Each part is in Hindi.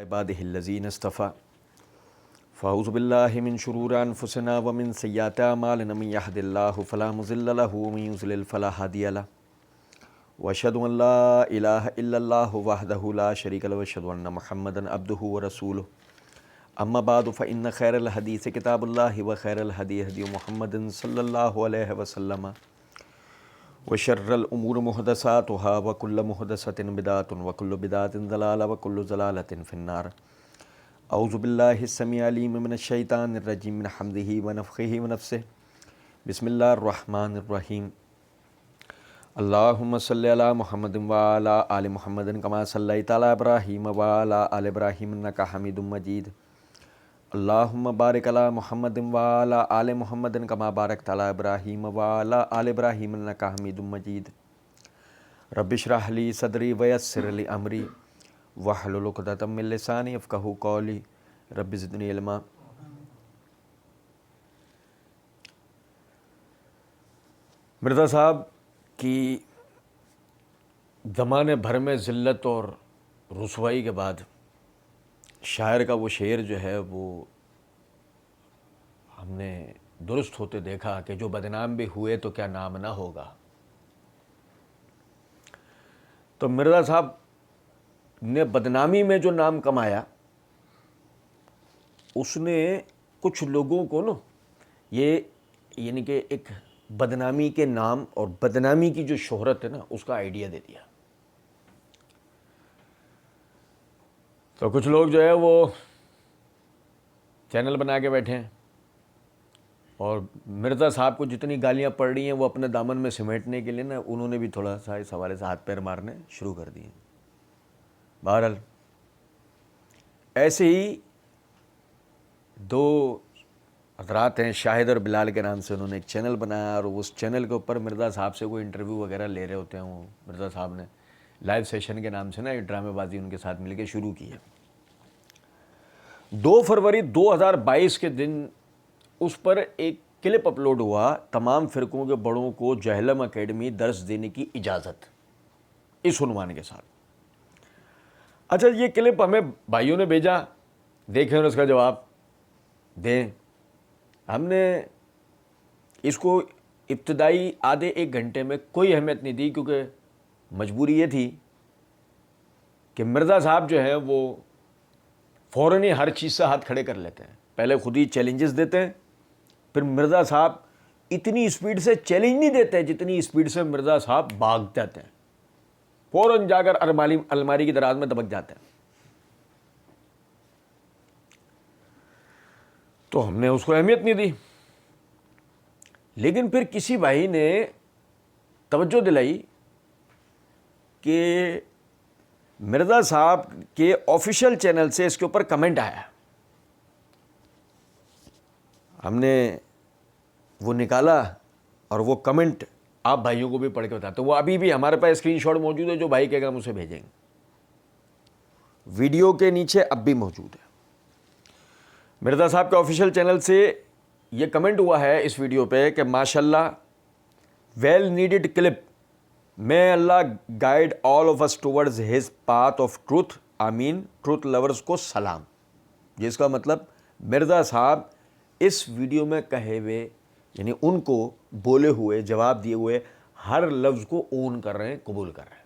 इबादिहिल्लज़ीन इस्तफ़ा फ़अऊज़ु बिल्लाहि मिन शुरूरि अनफुसिना व मिन सय्याति अमालिना मन यहदिल्लाहु फ़ला मुज़िल्ल लहु व मन युज़लिल फ़ला हादिय लहु व अशहदु अन ला इलाहा इल्लल्लाहु वहदहु ला शरीका लहु व अशहदु अन्न मुहम्मदन अब्दुहु व रसूलुहु अम्मा बादु फ़इन्न खैरल हदीस किताबुल्लाहि व खैरल हदी हदी मुहम्मदिन सल्लल्लाहु अलैहि वसल्लम व शर्रल उमूर मुहदसातुहा व कुल्लु मुहदसतिन बिदातुन व कुल्लु बिदातिन ज़लाला व कुल्लु ज़लालतिन फिन्नार। औज़ु बिल्लाहि समीअल अलीम मिनश शैतानिर रजीम मिन हम्ज़िहि व नफ़्ख़िहि व नफ़्सिहि। बिस्मिल्लाहिर रहमानिर रहीम। अल्लाहुम्मा सल्लि अला मुहम्मदिन व अला आलि मुहम्मदिन कमा सल्लैता अला इब्राहीम व अला आलि इब्राहीम इन्नका हमीदुम मजीद। अल्लाहुम्मा बारिक अला मुहम्मदिन व अला आलि मुहम्मदिन कमा बारकता अला इब्राहीम व अला आलि इब्राहीम इन्नका हमीदुम मजीद। रब्बि इश्रह ली सदरी व यस्सिर ली अमरी वहलुल उक़दतम मिन लिसानी यफ़क़हू क़ौली रब्बि ज़िदनी इल्मा। मिर्ज़ा साहब की ज़माने भर में ज़िल्लत और रुसवाई के बाद शायर का वो शेर जो है वो हमने दुरुस्त होते देखा कि जो बदनाम भी हुए तो क्या नाम ना होगा। तो मिर्ज़ा साहब ने बदनामी में जो नाम कमाया उसने कुछ लोगों को ना ये यानी कि एक बदनामी के नाम और बदनामी की जो शोहरत है ना उसका आइडिया दे दिया। तो कुछ लोग जो है वो चैनल बना के बैठे हैं और मिर्ज़ा साहब को जितनी गालियां पड़ रही हैं वो अपने दामन में समेटने के लिए ना उन्होंने भी थोड़ा सा इस हवाले से हाथ पैर मारने शुरू कर दिए। बहरहाल ऐसे ही दो हज़रात हैं शाहिद और बिलाल के नाम से, उन्होंने एक चैनल बनाया और उस चैनल के ऊपर मिर्ज़ा साहब से कोई इंटरव्यू वगैरह ले रहे होते हैं। वो मिर्ज़ा साहब ने लाइव सेशन के नाम से ना एक ड्रामेबाजी उनके साथ मिलकर शुरू की है। 2 फरवरी 2022 के दिन उस पर एक क्लिप अपलोड हुआ, तमाम फ़िरक़ों के बड़ों को जहलम अकेडमी दर्स देने की इजाज़त, इस उन्वान के साथ। अच्छा, ये क्लिप हमें भाइयों ने भेजा, देखें और उसका जवाब दें। हमने इसको इब्तिदाई आधे 1 घंटे में कोई अहमियत नहीं दी क्योंकि मजबूरी ये थी कि मिर्ज़ा साहब जो है वो फ़ौरन ही हर चीज़ से हाथ खड़े कर लेते हैं। पहले खुद ही चैलेंजेस देते हैं, फिर मिर्ज़ा साहब इतनी स्पीड से चैलेंज नहीं देते जितनी स्पीड से मिर्ज़ा साहब भाग जाते हैं, फ़ौरन जाकर अलमारी की दराज में दबक जाते हैं। तो हमने उसको अहमियत नहीं दी, लेकिन फिर किसी भाई ने तवज्जो दिलाई कि मिर्ज़ा साहब के ऑफिशियल चैनल से इसके ऊपर कमेंट आया। हमने वो निकाला और वो कमेंट आप भाइयों को भी पढ़ के बताते। वो अभी भी हमारे पास स्क्रीनशॉट मौजूद है, जो भाई कहेगा हम उसे भेजेंगे, वीडियो के नीचे अब भी मौजूद है। मिर्ज़ा साहब के ऑफिशियल चैनल से ये कमेंट हुआ है इस वीडियो पे कि माशाल्लाह, well needed clip, may Allah guide all of us towards his path of truth, आमीन, ट्रूथ लवर्स को सलाम। जिसका मतलब मिर्ज़ा साहब इस वीडियो में कहे हुए यानी उनको बोले हुए जवाब दिए हुए हर लफ्ज़ को ओन कर रहे हैं, कबूल कर रहे हैं।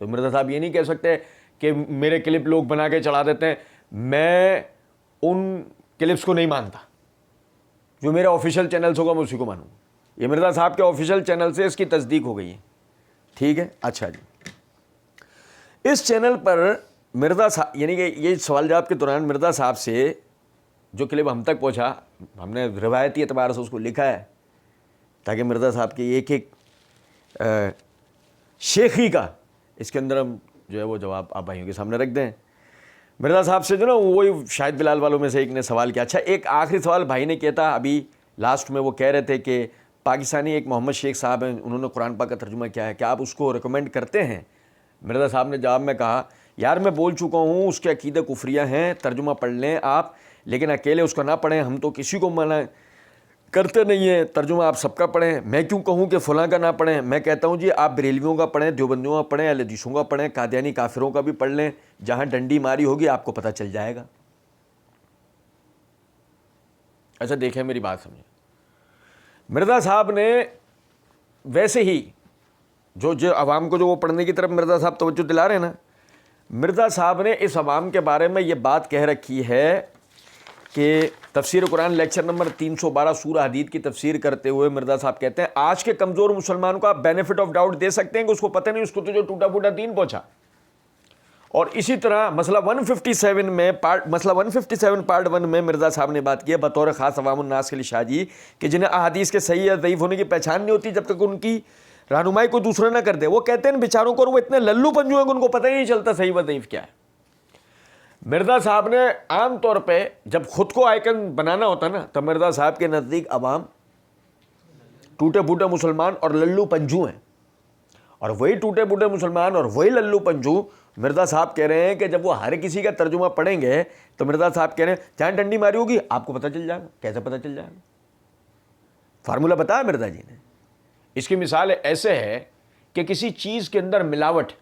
तो मिर्ज़ा साहब ये नहीं कह सकते कि मेरे क्लिप लोग बना के चढ़ा देते हैं, मैं उन क्लिप्स को नहीं मानता, जो मेरा ऑफिशियल चैनल होगा मैं उसी को मानूंगा। ये मिर्ज़ा साहब के ऑफिशियल चैनल से इसकी तस्दीक हो गई है, ठीक है। अच्छा जी, इस चैनल पर मिर्ज़ा साहब यानी कि ये सवाल जवाब के दौरान मिर्ज़ा साहब से जो क्लिप हम तक पहुंचा, हमने रिवायती एतबार से उसको लिखा है ताकि मिर्ज़ा साहब की एक एक शेखी का इसके अंदर हम जो है वो जवाब आप भाइयों के सामने रख दें। मिर्ज़ा साहब से जो ना वही शाहिद बिलाल वालों में से एक ने सवाल किया। अच्छा, एक आखिरी सवाल भाई ने किया था अभी लास्ट में, वो कह रहे थे कि पाकिस्तानी एक मोहम्मद शेख साहब हैं, उन्होंने कुरान पाक का तर्जुमा किया है, क्या आप उसको रिकमेंड करते हैं? मिर्ज़ा साहब ने जवाब में कहा, यार मैं बोल चुका हूँ उसके अकीदे कुफरिया हैं, तर्जुमा पढ़ लें आप, लेकिन अकेले उसका ना पढ़ें, हम तो किसी को मना करते नहीं हैं। तर्जुमा आप सबका पढ़ें। मैं क्यों कहूँ कि फ़लाँ का ना पढ़ें? मैं कहता हूँ जी आप बरेलवियों का पढ़ें, देवबंदियों का पढ़ें, अहले हदीसों का पढ़ें, कादियानी काफिरों का भी पढ़ लें। जहाँ डंडी मारी होगी आपको पता चल जाएगा। अच्छा देखें, मेरी बात समझें। मिर्ज़ा साहब ने वैसे ही जो अवाम को जो वो पढ़ने की तरफ मिर्ज़ा साहब तवज्जो दिला रहे हैं ना, मिर्ज़ा साहब ने इस अवाम के बारे में ये बात कह रखी है कि तफसीर कुरान लेक्चर नंबर 312 सूरह हदीद की तफसीर करते हुए मिर्ज़ा साहब कहते हैं आज के कमज़ोर मुसलमान को आप बेनिफिट ऑफ डाउट दे सकते हैं कि उसको पता नहीं, उसको तो जो टूटा फूटा दीन पहुंचा। और इसी तरह मसला 157 पार्ट 1 में मिर्ज़ा साहब ने बात की है बतौर ख़ास अवामुन्नास के लिए शाह जी कि जिन्हें अहादीस के सही या ज़ईफ़ होने की पहचान नहीं होती जब तक उनकी रहनुमाई कोई दूसरा ना कर दे। वो कहते हैं बेचारों को, वो इतने लल्लू पंजू हैं कि उनको पता ही नहीं चलता सही व ज़ईफ़ क्या है। मिर्ज़ा साहब ने आम तौर पे जब खुद को आइकन बनाना होता ना, तो मिर्ज़ा साहब के नज़दीक अवाम टूटे फूटे मुसलमान और लल्लू पंजू हैं। और वही टूटे फूटे मुसलमान और वही लल्लू पंजू मिर्ज़ा साहब कह रहे हैं कि जब वो हर किसी का तर्जुमा पढ़ेंगे तो मिर्ज़ा साहब कह रहे हैं जहाँ डंडी मारी होगी आपको पता चल जाएगा। कैसे पता चल जाएगा? फार्मूला बताया मिर्ज़ा जी ने। इसकी मिसाल ऐसे है कि किसी चीज़ के अंदर मिलावट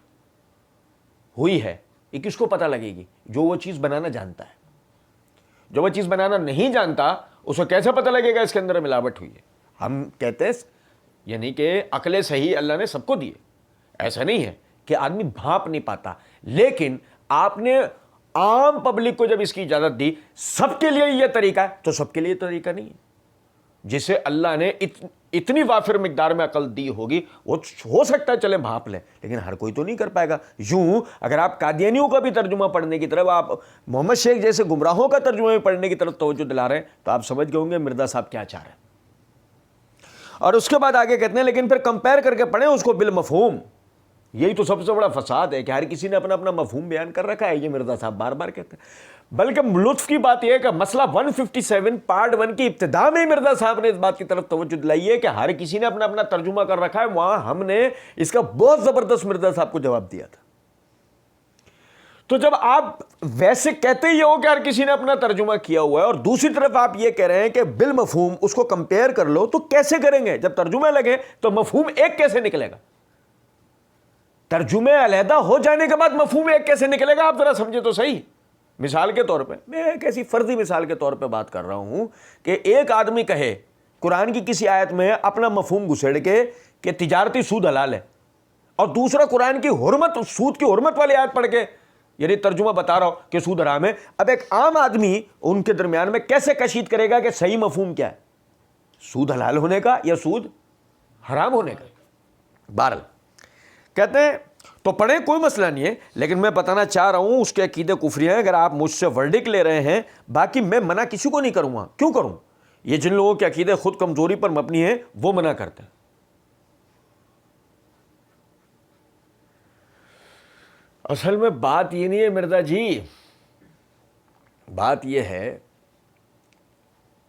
हुई है, ये किसको पता लगेगी? जो वो चीज़ बनाना जानता है। जो वो चीज़ बनाना नहीं जानता उसको कैसे पता लगेगा इसके अंदर मिलावट हुई है? हम कहते हैं यानी कि अक्ल सही अल्लाह ने सबको दी है। ऐसा नहीं है कि आदमी भांप नहीं पाता, लेकिन आपने आम पब्लिक को जब इसकी इजाज़त दी सबके लिए यह तरीका है, तो सबके लिए तरीका नहीं है। जिसे अल्लाह ने इतनी वाफिर मिकदार में अकल दी होगी वो हो सकता है चले भांप लें, लेकिन हर कोई तो नहीं कर पाएगा। यूं अगर आप कादियानियों का भी तर्जुमा पढ़ने की तरफ, आप मोहम्मद शेख जैसे गुमराहों का तर्जुमा भी पढ़ने की तरफ तवज्जो दिला रहे हैं, तो आप समझ गए होंगे मिर्ज़ा साहब क्या चाह रहे हैं। और उसके बाद आगे कहते हैं लेकिन फिर कंपेयर करके पढ़ें उसको बिल मफहूम। यही तो सबसे बड़ा फसाद है कि हर किसी ने अपना अपना मफहूम बयान कर रखा है। ये मिर्ज़ा साहब बार बार कहते हैं। बल्कि लुत्फ की बात यह है कि मसला 157 पार्ट 1 की इब्तिदा में मिर्ज़ा साहब ने इस बात की तरफ तवज्जो दिलाई है कि हर किसी ने अपना अपना तर्जुमा कर रखा है। वहां हमने इसका बहुत ज़बरदस्त मिर्ज़ा साहब को जवाब दिया था। तो जब आप वैसे कहते ही हो कि हर किसी ने अपना तर्जुमा किया हुआ है और दूसरी तरफ आप ये कह रहे हैं कि बिल मफहूम उसको कंपेयर कर लो, तो कैसे करेंगे? जब तर्जुमे लगे तो मफहूम एक कैसे निकलेगा? तर्जुमे अलहदा हो जाने के बाद मफहूम एक कैसे निकलेगा? आप जरा समझे तो सही। मिसाल के तौर पे, मैं एक ऐसी फर्जी मिसाल के तौर पे बात कर रहा हूं कि एक आदमी कहे कुरान की किसी आयत में अपना मफहूम घुसेड़ के कि तिजारती सूद हलाल है, और दूसरा कुरान की हुर्मत, सूद की हुर्मत वाली आयत पढ़ के यानी तर्जुमा बता रहा हूं कि सूद हराम है। अब एक आम आदमी उनके दरमियान में कैसे कशीद करेगा कि सही मफहूम क्या है, सूद हलाल होने का या सूद हराम होने का? बहरहाल कहते हैं तो पढ़े, कोई मसला नहीं है, लेकिन मैं बताना चाह रहा हूं उसके अकीदे कुफरी हैं। अगर आप मुझसे वर्डिक ले रहे हैं, बाकी मैं मना किसी को नहीं करूंगा। क्यों करूं? ये जिन लोगों के अकीदे खुद कमजोरी पर मबनी है वो मना करते हैं। असल में बात ये नहीं है मिर्जा जी, बात ये है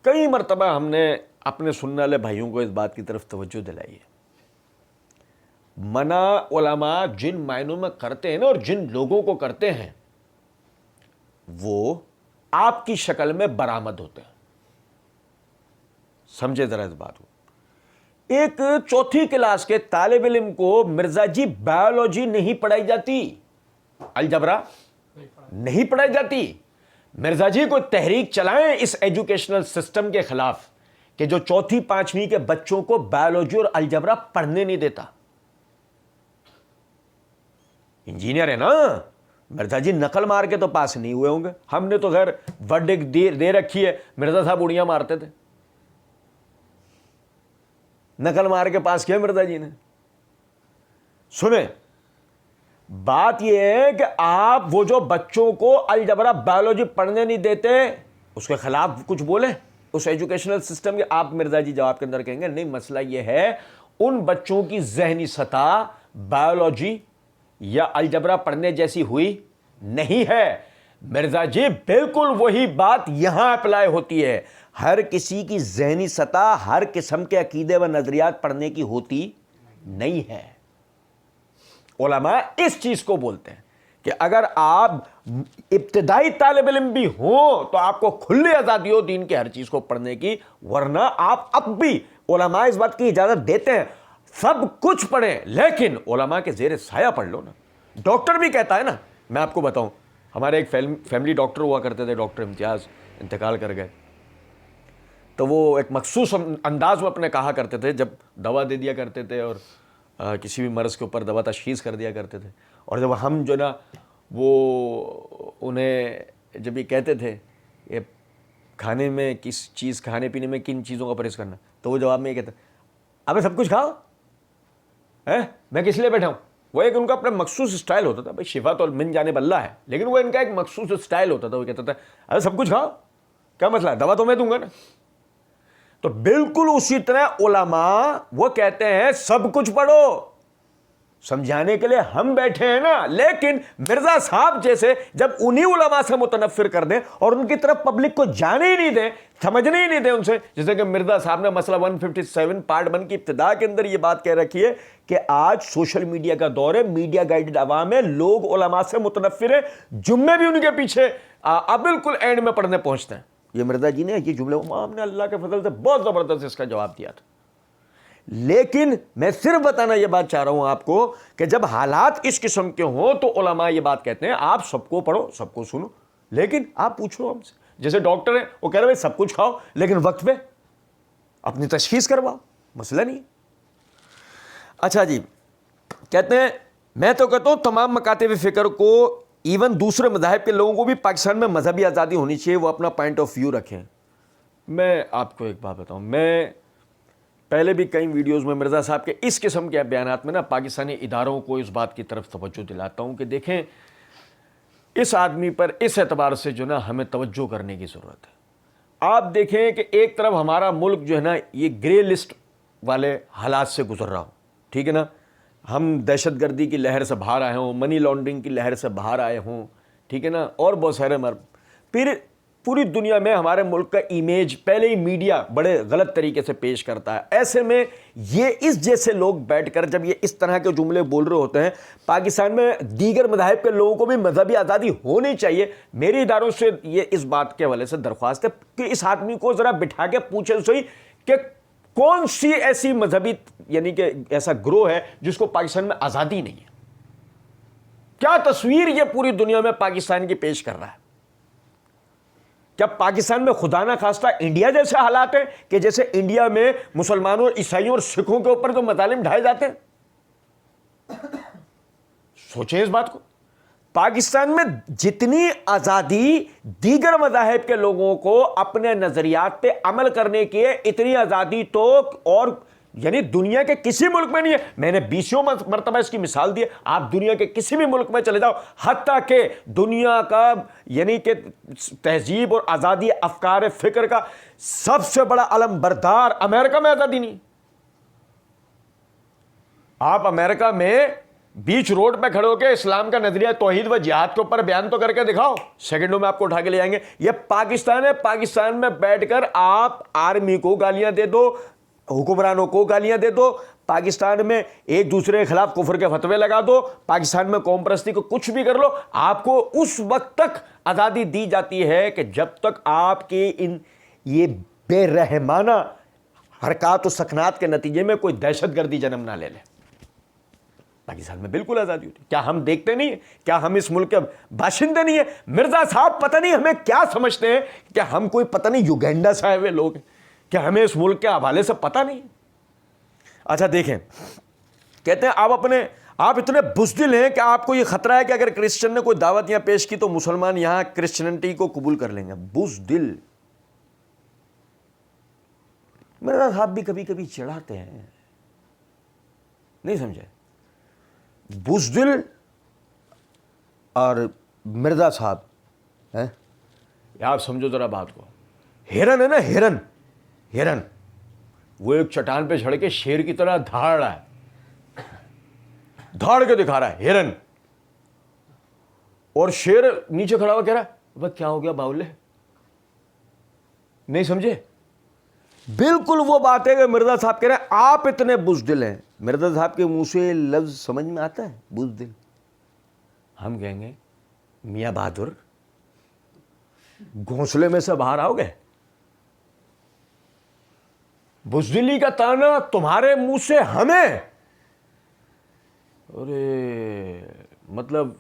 कई मरतबा हमने अपने सुनने वाले भाइयों को इस बात की तरफ तवज्जो दिलाई है। मना उलमा जिन मायनों में करते हैं ना और जिन लोगों को करते हैं वो आपकी शक्ल में बरामद होते हैं। समझे जरा इस बात को। एक चौथी क्लास के तालिब इल्म को मिर्जा जी बायोलॉजी नहीं पढ़ाई जाती, अलजबरा नहीं पढ़ाई जाती। मिर्जा जी को तहरीक चलाएं इस एजुकेशनल सिस्टम के खिलाफ कि जो चौथी पांचवी के बच्चों को बायोलॉजी और अलजबरा पढ़ने नहीं देता। इंजीनियर है ना मिर्जा जी, नकल मार के तो पास नहीं हुए होंगे। हमने तो खैर वर्डिक दे रखी है, मिर्जा साहब उड़ियां मारते थे, नकल मार के पास किया मिर्जा जी ने। सुने, बात यह है कि आप वो जो बच्चों को अलजबरा बायोलॉजी पढ़ने नहीं देते उसके खिलाफ कुछ बोले उस एजुकेशनल सिस्टम के, आप मिर्जा जी जवाब के अंदर कहेंगे नहीं, मसला यह है उन बच्चों की जहनी सतह बायोलॉजी या अलजबरा पढ़ने जैसी हुई नहीं है। मिर्जा जी बिल्कुल वही बात यहां अप्लाई होती है। हर किसी की जहनी सतह हर किस्म के अकीदे व नजरियात पढ़ने की होती नहीं है। उलमा इस चीज को बोलते हैं कि अगर आप इब्तिदाई तालिब इल्म भी हो तो आपको खुली आज़ादी हो दीन के हर चीज़ को पढ़ने की, वरना आप अब भी उलमा इस बात की इजाज़त देते हैं सब कुछ पढ़ें, लेकिन उलमा के ज़ेर साया पढ़ लो ना। डॉक्टर भी कहता है ना, मैं आपको बताऊं, हमारे एक फैमिली डॉक्टर हुआ करते थे, डॉक्टर इम्तियाज़, इंतकाल कर गए। तो वो एक मखसूस अंदाज में अपने कहा करते थे, जब दवा दे दिया करते थे और किसी भी मर्ज़ के ऊपर दवा तशख़ीस कर दिया करते थे, और जब हम जो ना वो उन्हें जब ये कहते थे ये खाने में किस चीज़, खाने पीने में किन चीज़ों का परहेज़ करना, तो वो जवाब में ये कहते, अबे सब कुछ खाओ है, मैं किस लिए बैठा हूँ। वो एक उनका अपना मखसूस स्टाइल होता था, भाई शिफा तो मिन जाने बल्ला है, लेकिन वो इनका एक मखसूस स्टाइल होता था। वो कहता था अरे सब कुछ खाओ, क्या मसला है, दवा तो मैं दूंगा ना। तो बिल्कुल उसी तरह उलमा वो कहते हैं सब कुछ पढ़ो, समझाने के लिए हम बैठे हैं ना, लेकिन मिर्जा साहब जैसे जब उन्हीं उलमा से मुतनफ़िर कर दें और उनकी तरफ पब्लिक को जाने ही नहीं दें, समझने ही नहीं दें उनसे, जैसे कि मिर्जा साहब ने मसला 157 पार्ट 1 की इब्तिदा के अंदर ये बात कह रखी है कि आज सोशल मीडिया का दौर है, मीडिया गाइडेड अवाम है, लोग उलमा से मुतनफ़िर है, जुम्मे भी उनके पीछे अब बिल्कुल एंड में पढ़ने पहुंचते हैं। ये मिर्जा जी ने ये जुमले हमने अल्लाह के फजल से बहुत ज़बरदस्त इसका जवाब दिया था। लेकिन मैं सिर्फ बताना यह बात चाह रहा हूं आपको कि जब हालात इस किस्म के हों तो उलमा ये बात कहते हैं आप सबको पढ़ो, सबको सुनो, लेकिन आप पूछो हमसे। जैसे डॉक्टर है वो कह रहे भाई सब कुछ खाओ, लेकिन वक्त पे अपनी तशखीस करवाओ, मसला नहीं। अच्छा जी, कहते हैं मैं तो कहता हूं तमाम मकातिब फ़िक्र को, इवन दूसरे मज़ाहिब के लोगों को भी पाकिस्तान में मजहबी आज़ादी होनी चाहिए, वो अपना पॉइंट ऑफ व्यू रखें। मैं आपको एक बात बताऊं, मैं पहले भी कई वीडियोस में मिर्ज़ा साहब के इस किस्म के बयानात में ना पाकिस्तानी इदारों को इस बात की तरफ तवज्जो दिलाता हूँ कि देखें इस आदमी पर इस एतबार से जो ना हमें तवज्जो करने की ज़रूरत है। आप देखें कि एक तरफ हमारा मुल्क जो है ना ये ग्रे लिस्ट वाले हालात से गुजर रहा हो, ठीक है ना, हम दहशतगर्दी की लहर से बाहर आए हों, मनी लॉन्ड्रिंग की लहर से बाहर आए हों, ठीक है ना, और बहुत सारे फिर पूरी दुनिया में हमारे मुल्क का इमेज पहले ही मीडिया बड़े गलत तरीके से पेश करता है। ऐसे में ये इस जैसे लोग बैठकर जब ये इस तरह के जुमले बोल रहे होते हैं, पाकिस्तान में दीगर मज़ाहिब के लोगों को भी मजहबी आज़ादी होनी चाहिए। मेरी इदारों से ये इस बात के हवाले से दरख्वास्त है कि इस आदमी को ज़रा बिठा के पूछे सही कि कौन सी ऐसी मजहबी यानी कि ऐसा ग्रोह है जिसको पाकिस्तान में आज़ादी नहीं है। क्या तस्वीर ये पूरी दुनिया में पाकिस्तान की पेश कर रहा है। क्या पाकिस्तान में खुदा ना खास्ता इंडिया जैसे हालात हैं कि जैसे इंडिया में मुसलमानों, ईसाइयों और सिखों के ऊपर जो मजालिम ढाए जाते हैं। सोचें इस बात को। पाकिस्तान में जितनी आज़ादी दीगर मज़ाहिब के लोगों को अपने नज़रियात पे अमल करने की है, इतनी आज़ादी तो और यानी दुनिया के किसी मुल्क में नहीं है। मैंने 20 मरतबा इसकी मिसाल दी है। आप दुनिया के किसी भी मुल्क में चले जाओ, हत्ता के दुनिया का यानी कि तहजीब और आज़ादी अफकार फ़िक्र का सबसे बड़ा अलम बरदार अमेरिका में आज़ादी नहीं। आप अमेरिका में बीच रोड पे खड़े होकर इस्लाम का नजरिया तौहीद व जिहाद के ऊपर बयान तो करके दिखाओ, सेकंडों में आपको उठा के ले जाएंगे। यह पाकिस्तान है, पाकिस्तान में बैठकर आप आर्मी को गालियां दे दो, हुक्मरानों को गालियां दे दो, पाकिस्तान में एक दूसरे के खिलाफ कुफर के फतवे लगा दो, पाकिस्तान में कौम परस्ती को कुछ भी कर लो, आपको उस वक्त तक आज़ादी दी जाती है कि जब तक आपके इन ये बेरहमाना हरकत और सकनात के नतीजे में कोई दहशतगर्दी जन्म ना ले ले। पाकिस्तान में बिल्कुल आज़ादी होती है। क्या हम देखते नहीं है? क्या हम इस मुल्क के बाशिंदे नहीं है? मिर्जा साहब पता नहीं हमें क्या समझते हैं, क्या हम कोई पता नहीं युगेंडा से आए हुए लोग हैं, क्या हमें इस मुल्क के हवाले से पता नहीं। अच्छा देखें, कहते हैं आप इतने बुज़दिल हैं कि आपको यह खतरा है कि अगर क्रिश्चियन ने कोई दावत यहां पेश की तो मुसलमान यहां क्रिश्चियनिटी को कबूल कर लेंगे। बुज़दिल। मिर्जा साहब भी कभी कभी चिढ़ाते हैं, नहीं समझे। बुज़दिल और मिर्जा साहब हैं, आप समझो जरा बात को। हिरन है ना, हिरन वो एक चट्टान पे चढ़ के शेर की तरह धाड़ रहा है, धाड़ के दिखा रहा है हिरन, और शेर नीचे खड़ा हुआ कह रहा है वह क्या हो गया बाउले, नहीं समझे। बिल्कुल वो बात है कि मिर्जा साहब कह रहे हैं आप इतने बुज़दिल हैं। मिर्जा साहब के मुंह से लफ्ज समझ में आता है बुज़दिल। हम कहेंगे मियाँ बहादुर घोंसले में से बाहर आओगे? बुज़दिली का ताना तुम्हारे मुंह से हमें। अरे मतलब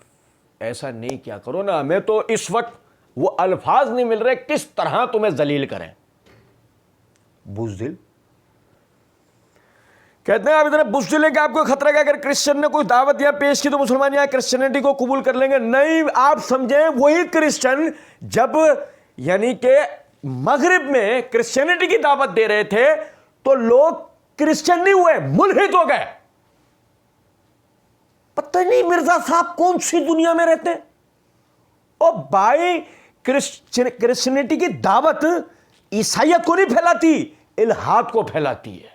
ऐसा नहीं किया करो ना, हमें तो इस वक्त वो अल्फाज नहीं मिल रहे किस तरह तुम्हें जलील करें। बुज़दिल कहते हैं आप इतने बुज़दिल है कि आपको खतरा है अगर क्रिश्चियन ने कोई दावत या पेश की तो मुसलमान या क्रिश्चियनिटी को कबूल कर लेंगे। नहीं, आप समझें वही क्रिश्चियन जब यानी कि मगरिब में क्रिश्चियनिटी की दावत दे रहे थे तो लोग क्रिश्चियन नहीं हुए, मुल्हिद हो गए। पता नहीं मिर्जा साहब कौन सी दुनिया में रहते हैं। और भाई क्रिश्चियनिटी की दावत ईसाइयत को नहीं फैलाती, इल्हाद को फैलाती है।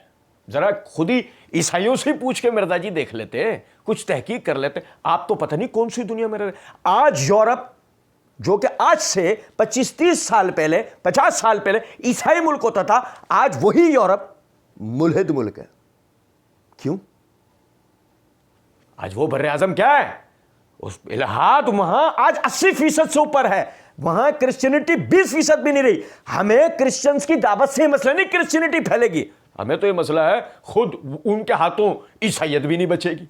जरा खुद ही ईसाइयों से पूछ के मिर्जा जी देख लेते हैं, कुछ तहकीक कर लेते। आप तो पता नहीं कौन सी दुनिया में रह रहे। आज यूरोप जो कि आज से 25-30 साल पहले 50 साल पहले ईसाई मुल्क होता था, आज वही यूरोप मुल्हिद मुल्क है। क्यों? आज वो बर्रे आजम क्या है, उस इल्हाद वहां आज 80% से ऊपर है। वहां क्रिश्चियनिटी 20% भी नहीं रही। हमें क्रिश्चियंस की दावत से मसला नहीं क्रिश्चियनिटी फैलेगी, हमें तो ये मसला है खुद उनके हाथों ईसाइयत भी नहीं बचेगी।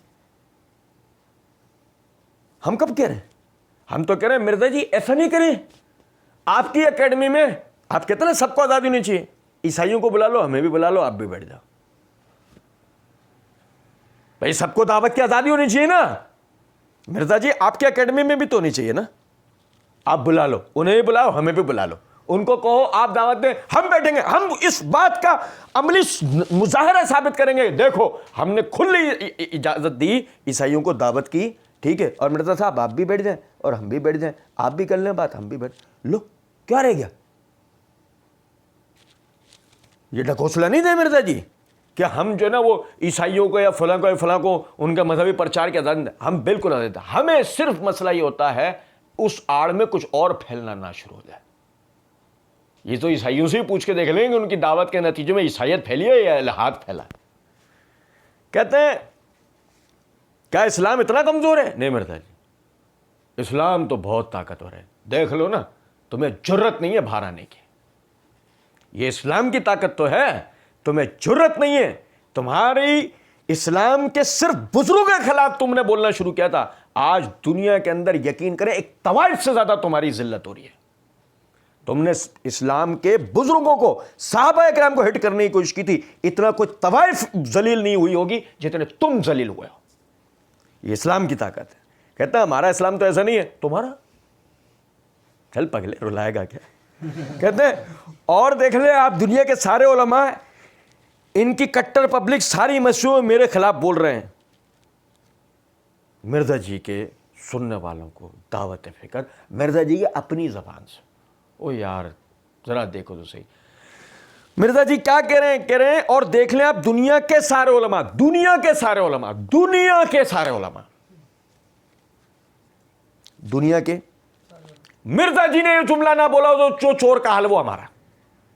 हम कब कह रहे हैं? हम तो कह रहे हैं मिर्जा जी ऐसा नहीं करें। आपकी एकेडमी में आप कहते ना सबको आजादी होनी चाहिए, ईसाइयों को बुला लो, हमें भी बुला लो, आप भी बैठ जाओ। भाई सबको दावत की आजादी होनी चाहिए ना। मिर्जा जी आपके एकेडमी में भी तो होनी चाहिए ना। आप बुला लो, उन्हें भी बुलाओ, हमें भी बुला लो, उनको कहो आप दावत दें, हम बैठेंगे, हम इस बात का अमली मुजाहरा साबित करेंगे। देखो हमने खुली इजाजत दी ईसाइयों को दावत की, ठीक है। और मिर्जा साहब आप भी बैठ जाएं और हम भी बैठ जाएं, आप भी कर लें बात, हम भी बैठ लो, क्या रह गया? ये ढकोसला नहीं दे मिर्जा जी कि हम जो है ना वो ईसाइयों को या फलां को उनका मजहबी प्रचार की आजादी, हम बिल्कुल ना देते। हमें सिर्फ मसला ये होता है उस आड़ में कुछ और फैलना ना शुरू हो जाए। ये तो ईसाइयों से ही पूछ के देख लेंगे उनकी दावत के नतीजे में ईसाइयत फैली है या इल्हाद फैला है। कहते हैं क्या इस्लाम इतना कमजोर है? नहीं मिर्जा जी, इस्लाम तो बहुत ताकतवर है। देख लो ना, तुम्हें जुर्रत नहीं है बाहर आने की। ये इस्लाम की ताकत तो है, तुम्हें जुर्रत नहीं है। तुम्हारी इस्लाम के सिर्फ बुजुर्गों के खिलाफ तुमने बोलना शुरू किया था। आज दुनिया के अंदर यकीन करें एक तवाइफ से ज्यादा तुम्हारी जिल्लत हो रही है। तुमने इस्लाम के बुजुर्गों को, साहबा इकराम को हिट करने की कोशिश की थी, इतना कोई तवाइफ जलील नहीं हुई होगी जितने तुम जलील हुए हो। ये इस्लाम की ताकत है। कहता है हमारा इस्लाम तो ऐसा नहीं है, तुम्हारा चल पगले रुलाएगा क्या। कहते हैं और देख ले आप दुनिया के सारे उलमा, इनकी कट्टर पब्लिक सारी मस्जिदों में मेरे खिलाफ बोल रहे हैं। मिर्जा जी के सुनने वालों को दावत फिक्र मिर्जा जी की अपनी जबान से। ओ यार जरा देखो तो सही, मिर्जा जी क्या कह रहे हैं? कह रहे हैं और देख लें आप दुनिया के सारे उलमा, दुनिया के सारे उलमा, दुनिया के सारे उलमा, दुनिया के, मिर्जा जी ने ये जुमला ना बोला तो चोर का हाल वो हमारा।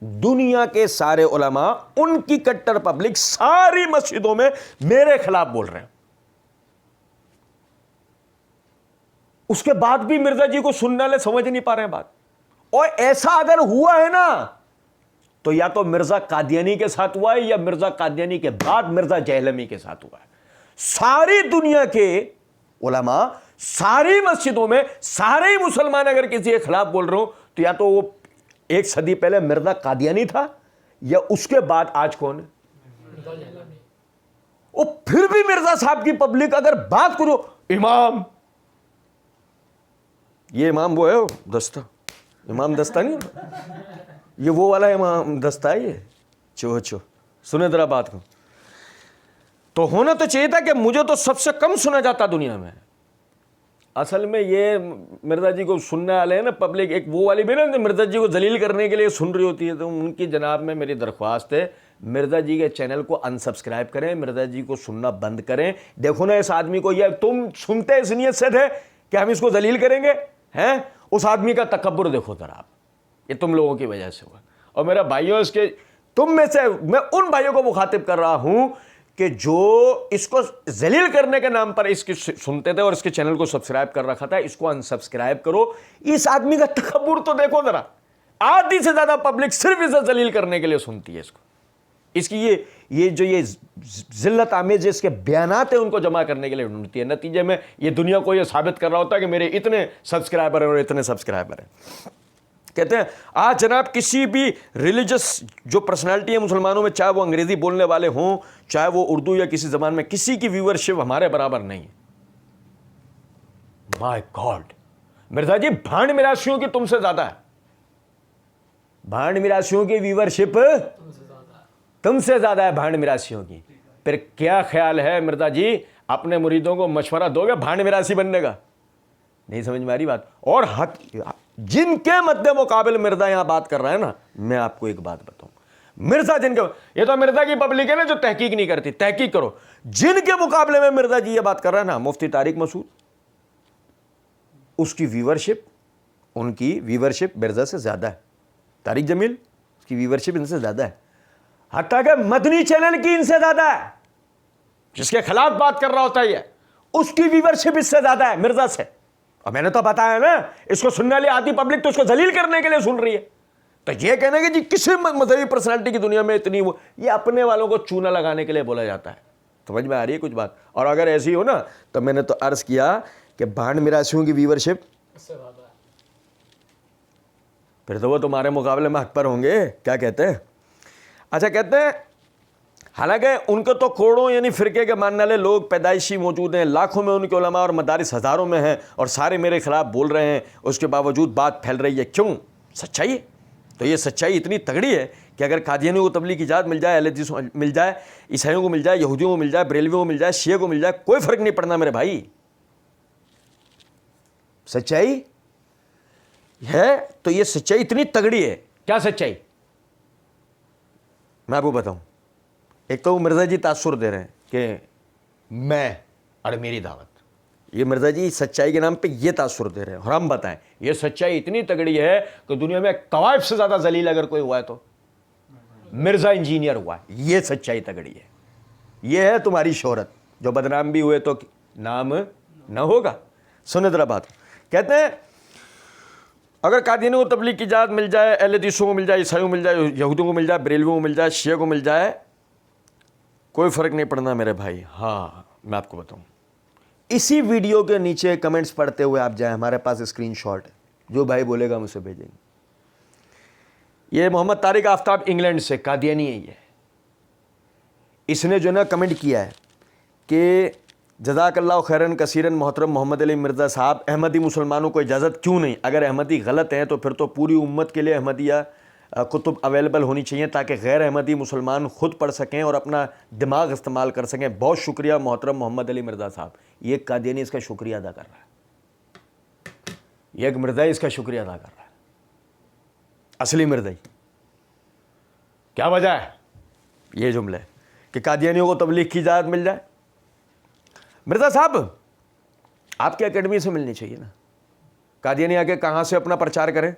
दुनिया के सारे उलमा, उनकी कट्टर पब्लिक सारी मस्जिदों में मेरे खिलाफ बोल रहे हैं। उसके बाद भी मिर्जा जी को सुनने वाले समझ नहीं पा रहे हैं बात। और ऐसा अगर हुआ है ना तो या तो मिर्जा कादियानी के साथ हुआ है या मिर्जा कादियानी के बाद मिर्जा जहलमी के साथ हुआ है। सारी दुनिया के उलमा सारी मस्जिदों में सारे ही मुसलमान अगर किसी के खिलाफ बोल रहे हो तो या तो वो एक सदी पहले मिर्जा कादियानी था या उसके बाद आज कौन है? वो फिर भी मिर्जा साहब की पब्लिक अगर बात करो, इमाम, ये इमाम वो है दस्ता, इमाम दस्ता नहीं, ये वो वाला इमाम दस्ता है ये। चो सुने जरा बात को, तो होना तो चाहिए था कि मुझे तो सबसे कम सुना जाता दुनिया में। असल में ये मिर्जा जी को सुनने वाले हैं ना पब्लिक, एक वो वाली भी ना मिर्जा जी को जलील करने के लिए सुन रही होती है। तो उनकी जनाब में मेरी दरख्वास्त है, मिर्जा जी के चैनल को अनसब्सक्राइब करें, मिर्जा जी को सुनना बंद करें। देखो ना इस आदमी को, ये तुम सुनते इस नीयत से थे कि हम इसको जलील करेंगे, हैं? उस आदमी का तकब्बुर देखो जरा आप, ये तुम लोगों की वजह से हुआ। और मेरा भाइयों, इसके तुम में से मैं उन भाइयों को मुखातिब कर रहा हूं कि जो इसको जलील करने के नाम पर इसकी सुनते थे और इसके चैनल को सब्सक्राइब कर रखा था, इसको अनसब्सक्राइब करो। इस आदमी का तकब्बुर तो देखो जरा, आधी से ज्यादा पब्लिक सिर्फ इसे जलील करने के लिए सुनती है इसको। इसकी ये जो जिल्लत आमेज इसके बयानात है उनको जमा करने के लिए ढूंढती है। नतीजे में ये दुनिया को ये साबित कर रहा होता है कि मेरे इतने सब्सक्राइबर हैं और इतने सब्सक्राइबर हैं। कहते हैं आज जनाब किसी भी रिलीजियस जो पर्सनालिटी है मुसलमानों में, चाहे वो अंग्रेजी बोलने वाले हों, चाहे वो उर्दू या किसी जबान में, किसी की व्यूअरशिप हमारे बराबर नहीं है। माय गॉड मिर्जा जी, भांड मिरासियों की तुमसे ज्यादा है। भांड मिरासियों की व्यूअरशिप तुमसे ज्यादा है भांड मिरासियों की। फिर क्या ख्याल है मिर्जा जी, अपने मुरीदों को मशवरा दोगे भांड मिरासी बनने का? नहीं समझ में आ रही बात। और हक जिनके मध्य मुकाबले मिर्जा यहां बात कर रहा है ना, मैं आपको एक बात बताऊं, मिर्जा जिनके, ये तो मिर्जा की पब्लिक है ना जो तहकीक नहीं करती, तहकीक करो। जिनके मुकाबले में मिर्जा जी ये बात कर रहा है ना, मुफ्ती तारिक मसूद, उसकी व्यूअरशिप, उनकी व्यूअरशिप मिर्जा से ज्यादा है। तारिक जमील, उसकी व्यूअरशिप इनसे ज्यादा है। हत्ता कि मदनी चैनल की इनसे ज्यादा है, जिसके खिलाफ बात कर रहा होता है उसकी व्यूअरशिप इससे ज्यादा है मिर्जा से। और मैंने तो बताया ना, इसको सुनने वाली आधी पब्लिक तो इसको जलील करने के लिए सुन रही है। तो ये कहना कि जी किसी मजहबी पर्सनालिटी की दुनिया में इतनी वो, ये अपने वालों को चूना लगाने के लिए बोला जाता है। समझ में आ रही है कुछ बात? और अगर ऐसी हो ना, तो मैंने तो अर्ज किया कि भांड मिरासियों की व्यूअरशिप फिर तो वो तुम्हारे मुकाबले में हक पर होंगे। क्या कहते हैं? अच्छा, कहते हैं हालांकि उनके तो करोड़ों यानी फिरके के मानने वाले लोग पैदाइशी मौजूद हैं, लाखों में उनके उलमा और मदारिस हज़ारों में हैं, और सारे मेरे खिलाफ बोल रहे हैं, उसके बावजूद बात फैल रही है। क्यों? सच्चाई है। तो ये सच्चाई इतनी तगड़ी है कि अगर कादियानियों को तबलीग की इजाज़त मिल जाए, अहले हदीस मिल जाए, ईसाइयों को मिल जाए, यहूदियों को मिल जाए, बरेलवियों को मिल जाए, शिया को मिल जाए, कोई फ़र्क नहीं पड़ना मेरे भाई। सच्चाई है। तो ये सच्चाई इतनी तगड़ी है। क्या सच्चाई? मैं आपको बताऊं। एक तो मिर्जा जी तासुर दे रहे हैं कि मैं और मेरी दावत, ये मिर्जा जी सच्चाई के नाम पे ये तासुर दे रहे हैं। और हम बताएं, ये सच्चाई इतनी तगड़ी है कि दुनिया में तवाइफ से ज्यादा जलील अगर कोई हुआ है तो मिर्जा इंजीनियर हुआ है। ये सच्चाई तगड़ी है। ये है तुम्हारी शोहरत। जो बदनाम भी हुए तो नाम न होगा। सुने जरा बात। कहते हैं अगर कादियानियों को तबलीग की इजाज़त मिल जाए, अहले हदीसों को मिल जाए, ईसाइयों को मिल जाए, यहूदियों को मिल जाए, बरेलवियों को मिल जाए, शिया को मिल जाए, कोई फ़र्क नहीं पड़ना मेरे भाई। हाँ, मैं आपको बताऊं, इसी वीडियो के नीचे कमेंट्स पढ़ते हुए आप जाएं, हमारे पास स्क्रीनशॉट है, जो भाई बोलेगा मुझे भेजेंगे। ये मोहम्मद तारिक आफ्ताब इंग्लैंड से कादियानी है। ये इसने जो ना कमेंट किया है कि जज़ाकल्लाह खैरन कसीरन मोहतरम मोहम्मद अली मिर्ज़ा साहब, अहमदी मुसलमानों को इजाज़त क्यों नहीं? अगर अहमदी गलत हैं तो फिर तो पूरी उम्मत के लिए अहमदिया कुतुब अवेलेबल होनी चाहिए ताकि गैर अहमदी मुसलमान खुद पढ़ सकें और अपना दिमाग इस्तेमाल कर सकें। बहुत शुक्रिया मोहतरम मोहम्मद अली मिर्ज़ा साहब। ये कादियानी इसका शुक्रिया अदा कर रहा है। ये एक मिर्ज़ा इसका शुक्रिया अदा कर रहा है, असली मिर्ज़ा। क्या वजह है? ये जुमले कि कादियानियों को तबलीग की इजाज़त मिल जाए। मिर्ज़ा साहब आपकी एकेडमी से मिलनी चाहिए ना। कादियानी आके कहाँ से अपना प्रचार करें?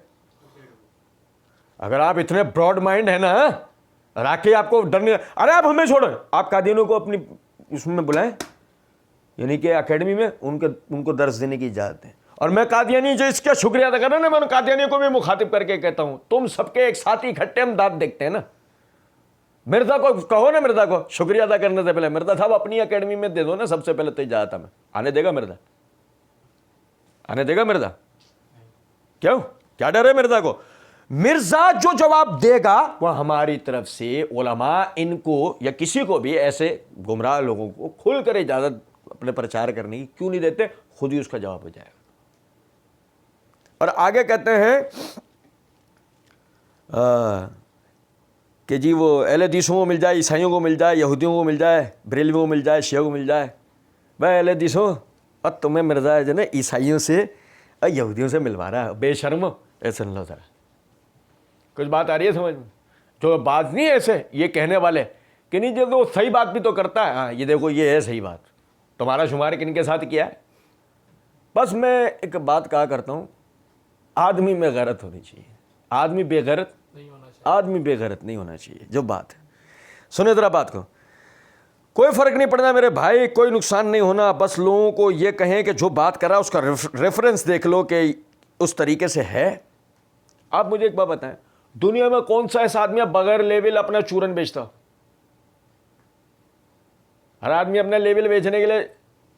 अगर आप इतने ब्रॉड माइंड है ना, राके आपको डरने, अरे आप हमें छोड़ो, आप कादियानियों को अपनी उसमें बुलाएं, यानी कि एकेडमी में उनको दर्स देने की इजाज़त है। और मैं कादियानी जो इसका शुक्रिया अदा कर रहा हूं ना, मैं उन कादियानियों को भी मुखातिब करके कहता हूं, तुम सबके एक साथ ही इकट्ठे हम दांत देखते हैं ना। मिर्ज़ा को कहो ना, मिर्ज़ा को शुक्रिया अदा करने से पहले, मिर्ज़ा साहब अपनी एकेडमी में दे दो ना सबसे पहले तो इजाज़त हमें। आने देगा मिर्ज़ा? आने देगा मिर्ज़ा? क्यों? क्या डर है मिर्ज़ा को? मिर्ज़ा जो जवाब देगा वह हमारी तरफ से उलमा इनको या किसी को भी ऐसे गुमराह लोगों को खुल कर इजाज़त अपने प्रचार करने की क्यों नहीं देते? खुद ही उसका जवाब हो जाएगा। और आगे कहते हैं कि जी वो अहले हदीसों को मिल जाए, ईसाइयों को मिल जाए, यहूदियों को मिल जाए, बरेलवियों को मिल जाए, शिया को मिल जाए। भाई अहले हदीसों, और तुम्हें मिर्ज़ा जो ना ईसाइयों से और यहूदियों से मिलवा रहा है, बेशर्म। ऐसे सुन लो ज़रा, कुछ बात आ रही है समझ में? जो बात नहीं है ऐसे ये कहने वाले कि नहीं जो सही बात भी तो करता है। हाँ, ये देखो ये है सही बात। तुम्हारा शुमार किन के साथ किया है? बस मैं एक बात कहा करता हूँ, आदमी में गैरत होनी चाहिए। आदमी बेगैरत नहीं होना चाहिए। आदमी बेगैरत नहीं होना चाहिए। जो बात है, सुने जरा बात को। कोई फर्क नहीं पड़ना मेरे भाई, कोई नुकसान नहीं होना, बस लोगों को ये कहें कि जो बात कर रहा है उसका रेफरेंस देख लो कि उस तरीके से है। आप मुझे एक बात बताएं, दुनिया में कौन सा ऐसा आदमी बगैर लेबल अपना चूरन बेचता? हर आदमी अपना लेबल बेचने के लिए,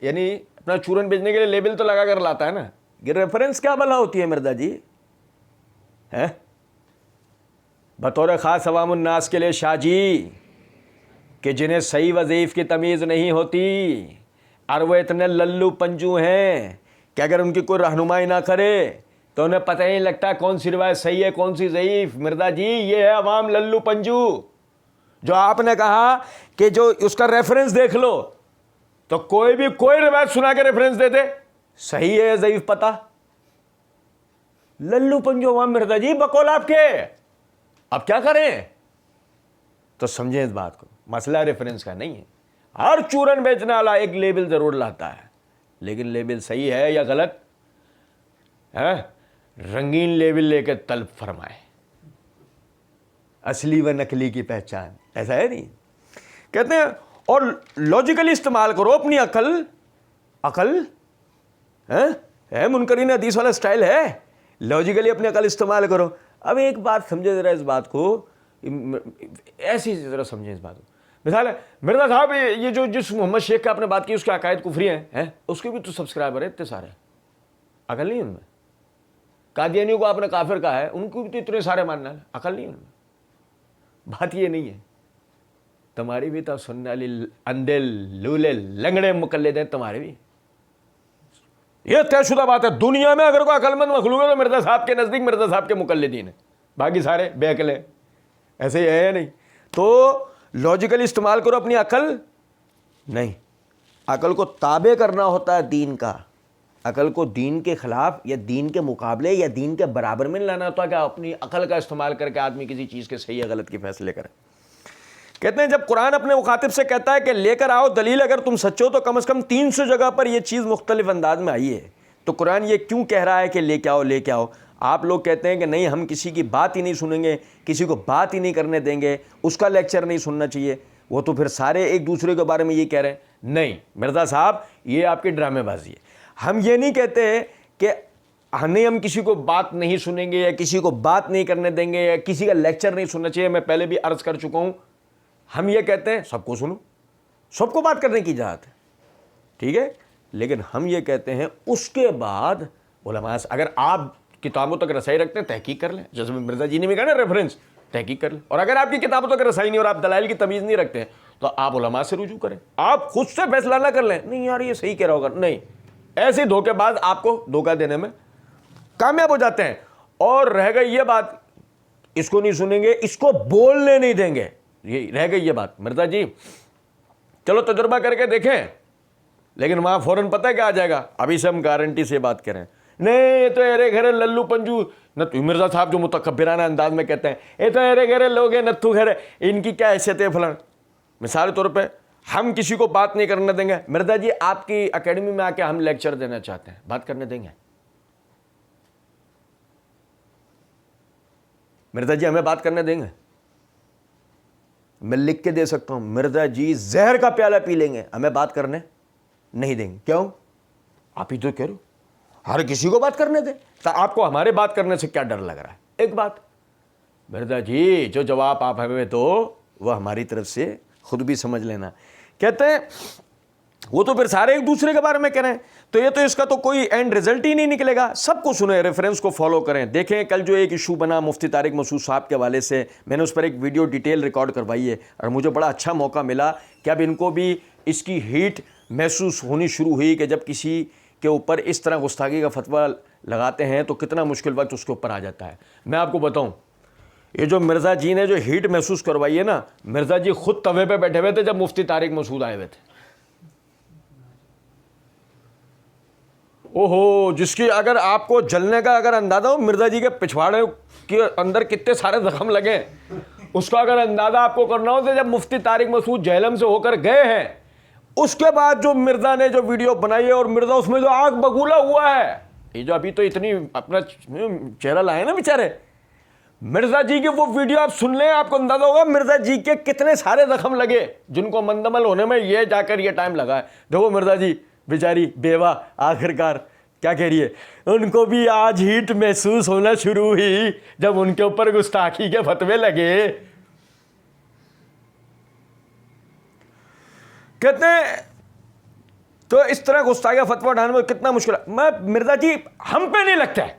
यानी अपना चूरन बेचने के लिए लेबल तो लगा कर लाता है ना। ये रेफरेंस क्या भला होती है मिर्जा जी? है बतौर खास अवामुन्नास के लिए शाह जी, कि जिन्हें सही वजीफ की तमीज़ नहीं होती और वो इतने लल्लू पंजू हैं कि अगर उनकी कोई रहनुमाई ना करे तो उन्हें पता ही नहीं लगता कौन सी रिवायत सही है कौन सी ज़ईफ। मिर्जा जी ये है अवाम लल्लू पंजू। जो आपने कहा कि जो उसका रेफरेंस देख लो, तो कोई भी कोई रिवायत सुना के रेफरेंस दे दे, सही है ज़ईफ पता। लल्लू पंजू अवाम मिर्जा जी बकौल आपके। अब क्या करें? तो समझें इस बात को, मसला रेफरेंस का नहीं है। हर चूरन बेचने वाला एक लेबल जरूर लाता है, लेकिन लेबल सही है या गलत है? रंगीन लेबल लेकर तलब फरमाए, असली व नकली की पहचान, ऐसा है नहीं। कहते हैं और लॉजिकली इस्तेमाल करो अपनी अकल। अकल है मुनकरीन हदीस वाला स्टाइल है, लॉजिकली अपनी अकल इस्तेमाल करो। अब एक बात समझे जरा इस बात को, ऐसी जरा समझें इस बात को। मिसाल है मिर्जा साहब, ये जो जिस मोहम्मद शेख का आपने बात की उसके अकायद कुफरी हैं, उसके भी तो सब्सक्राइबर है इतने सारे, अकल नहीं उनमें। कादियानियों को आपने काफिर कहा है, उनको भी तो इतने सारे मानना है, अकल नहीं उनमें। बात ये नहीं है, तुम्हारी भी तो सुनने वाली अंधे लूले लंगड़े मुकल्लिद हैं तुम्हारे भी। यह तयशुदा बात है, दुनिया में अगर कोई अकलमंद मखलूक है तो मिर्जा साहब के नज़दीक मिर्जा साहब के मुकल्लिदीन है, बाकी सारे बेअकल हैं। ऐसे ही है या नहीं? तो लॉजिकली इस्तेमाल करो अपनी अकल। नहीं, अकल को ताबे करना होता है दीन का। अकल को दीन के खिलाफ या दीन के मुकाबले या दीन के बराबर में लाना होता है कि अपनी अकल का इस्तेमाल करके आदमी किसी चीज़ के सही या गलत के फैसले करे। कहते हैं जब कुरान अपने मुखातिब से कहता है कि लेकर आओ दलील अगर तुम सच्चे हो, तो कम से कम 300 जगह पर यह चीज़ मुख्तलिफ अंदाज में आई है। तो कुरान ये क्यों कह रहा है कि लेके आओ लेके आओ? आप लोग कहते हैं कि नहीं, हम किसी की बात ही नहीं सुनेंगे, किसी को बात ही नहीं करने देंगे, उसका लेक्चर नहीं सुनना चाहिए। वो तो फिर सारे एक दूसरे के बारे में ये कह रहे हैं। नहीं मिर्ज़ा साहब, ये आपकी ड्रामेबाजी है। हम ये नहीं कहते कि नहीं हम किसी को बात नहीं सुनेंगे या किसी को बात नहीं करने देंगे या किसी का लेक्चर नहीं सुनना चाहिए। मैं पहले भी अर्ज़ कर चुका हूँ, हम ये कहते हैं सबको सुनो, सबको बात करने की इजाज़त है, ठीक है। लेकिन हम ये कहते हैं उसके बाद उलमा, अगर आप किताबों तक रसाई रखते हैं तहकीक कर लें, जैसे मिर्ज़ा जी ने भी कहा ना रेफरेंस, तहकीक कर लें। और अगर आपकी किताबों तक रसाई नहीं और आप दलाइल की तमीज़ नहीं रखते हैं तो आप उलमा से रुजू करें। आप खुद से फैसला ना कर लें, नहीं यार ये सही कह रहा होगा, नहीं। ऐसे धोखेबाज आपको धोखा देने में कामयाब हो जाते हैं। और रह गई ये बात, इसको नहीं सुनेंगे, इसको बोलने नहीं देंगे, ये रह गई ये बात। मिर्ज़ा जी चलो तजुर्बा करके देखें, लेकिन वहाँ फ़ौरन पता है क्या आ जाएगा? अभी से हम गारंटी से बात करें, नहीं ये तो अरे घरे लल्लू पंजू न, तो मिर्ज़ा साहब जो मुतकब्बिराना अंदाज में कहते हैं ये तो अरे घरे लोग हैं नत्थू घरे, इनकी क्या हैसियत है फलान। मिसाल के तौर पे हम किसी को बात नहीं करने देंगे। मिर्ज़ा जी आपकी एकेडमी में आके हम लेक्चर देना चाहते हैं, बात करने देंगे? मिर्ज़ा जी हमें बात करने देंगे? मैं लिख के दे सकता हूं, मिर्ज़ा जी जहर का प्याला पी लेंगे, हमें बात करने नहीं देंगे। क्यों? आप ही तो कह रहे हो हर किसी को बात करने दे, तो आपको हमारे बात करने से क्या डर लग रहा है? एक बात मिर्ज़ा जी, जो जवाब आप हमें दो वह हमारी तरफ से खुद भी समझ लेना। कहते हैं वो तो फिर सारे एक दूसरे के बारे में कह रहे हैं, तो ये तो इसका तो कोई एंड रिजल्ट ही नहीं निकलेगा। सबको सुने, रेफरेंस को फॉलो करें। देखें कल जो एक इशू बना मुफ्ती तारिक मसूद साहब के हवाले से, मैंने उस पर एक वीडियो डिटेल रिकॉर्ड करवाई है और मुझे बड़ा अच्छा मौका मिला कि अब इनको भी इसकी हीट महसूस होनी शुरू हुई कि जब किसी के ऊपर इस तरह गुस्ताखी का फतवा लगाते हैं तो कितना मुश्किल वक्त उसके ऊपर आ जाता है। मैं आपको बताऊं, ये जो मिर्ज़ा जी ने जो हीट महसूस करवाई है ना, मिर्ज़ा जी खुद तवे पे बैठे हुए थे जब मुफ्ती तारिक मसूद आए हुए थे। ओहो, जिसकी अगर आपको जलने का अगर अंदाज़ा हो, मिर्ज़ा जी के पिछवाड़े के अंदर कितने सारे जख्म लगे, उसका अगर अंदाज़ा आपको करना हो तो जब मुफ्ती तारिक मसूद जहलम से होकर गए हैं, उसके बाद जो मिर्ज़ा ने जो वीडियो बनाई है और मिर्ज़ा उसमें जो आग बगूला हुआ है, ये जो अभी तो इतनी अपना चेहरा लाए ना बेचारे, मिर्जा जी की वो वीडियो आप सुन लें, आपको अंदाजा होगा मिर्जा जी के कितने सारे जख्म लगे, जिनको मंदमल होने में ये जाकर ये टाइम लगा है। देखो मिर्जा जी बेचारी बेवा आखिरकार क्या कह रही है, उनको भी आज हीट महसूस होना शुरू हुई जब उनके ऊपर गुस्ताखी के फतवे लगे। कहते हैं तो इस तरह गुस्ताखी का फतवा उठाने में कितना मुश्किल है। मैं मिर्जा जी हम पे नहीं लगता है,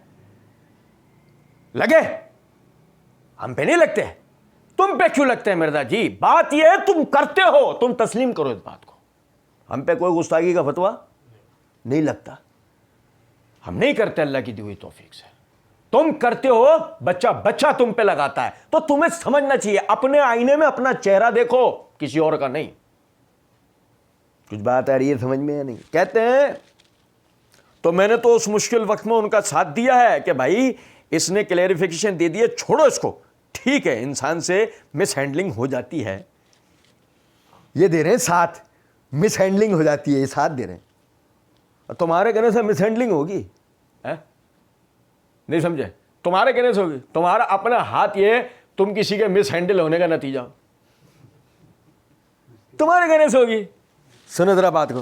लगे हम पे नहीं लगते, तुम पे क्यों लगते हैं मिर्जा जी? बात यह है तुम करते हो, तुम तस्लीम करो इस बात को। हम पे कोई गुस्ताखी का फतवा नहीं लगता, हम नहीं करते अल्लाह की दी हुई तौफीक से। तुम करते हो, बच्चा बच्चा तुम पे लगाता है, तो तुम्हें समझना चाहिए अपने आईने में अपना चेहरा देखो, किसी और का नहीं। कुछ बात आ रही है समझ में या नहीं? कहते हैं तो मैंने तो उस मुश्किल वक्त में उनका साथ दिया है कि भाई इसने क्लेरिफिकेशन दे दी है, छोड़ो इसको। ठीक है, इंसान से मिस हैंडलिंग हो जाती है, ये दे रहे हैं साथ, मिस हैंडलिंग हो जाती है, ये साथ दे रहे हैं। और तुम्हारे कहने से मिस हैंडलिंग होगी है? नहीं समझे? तुम्हारे कहने से होगी, तुम्हारा अपना हाथ ये तुम किसी के मिस हैंडल होने का नतीजा तुम्हारे कहने से होगी। सुनो जरा बात को।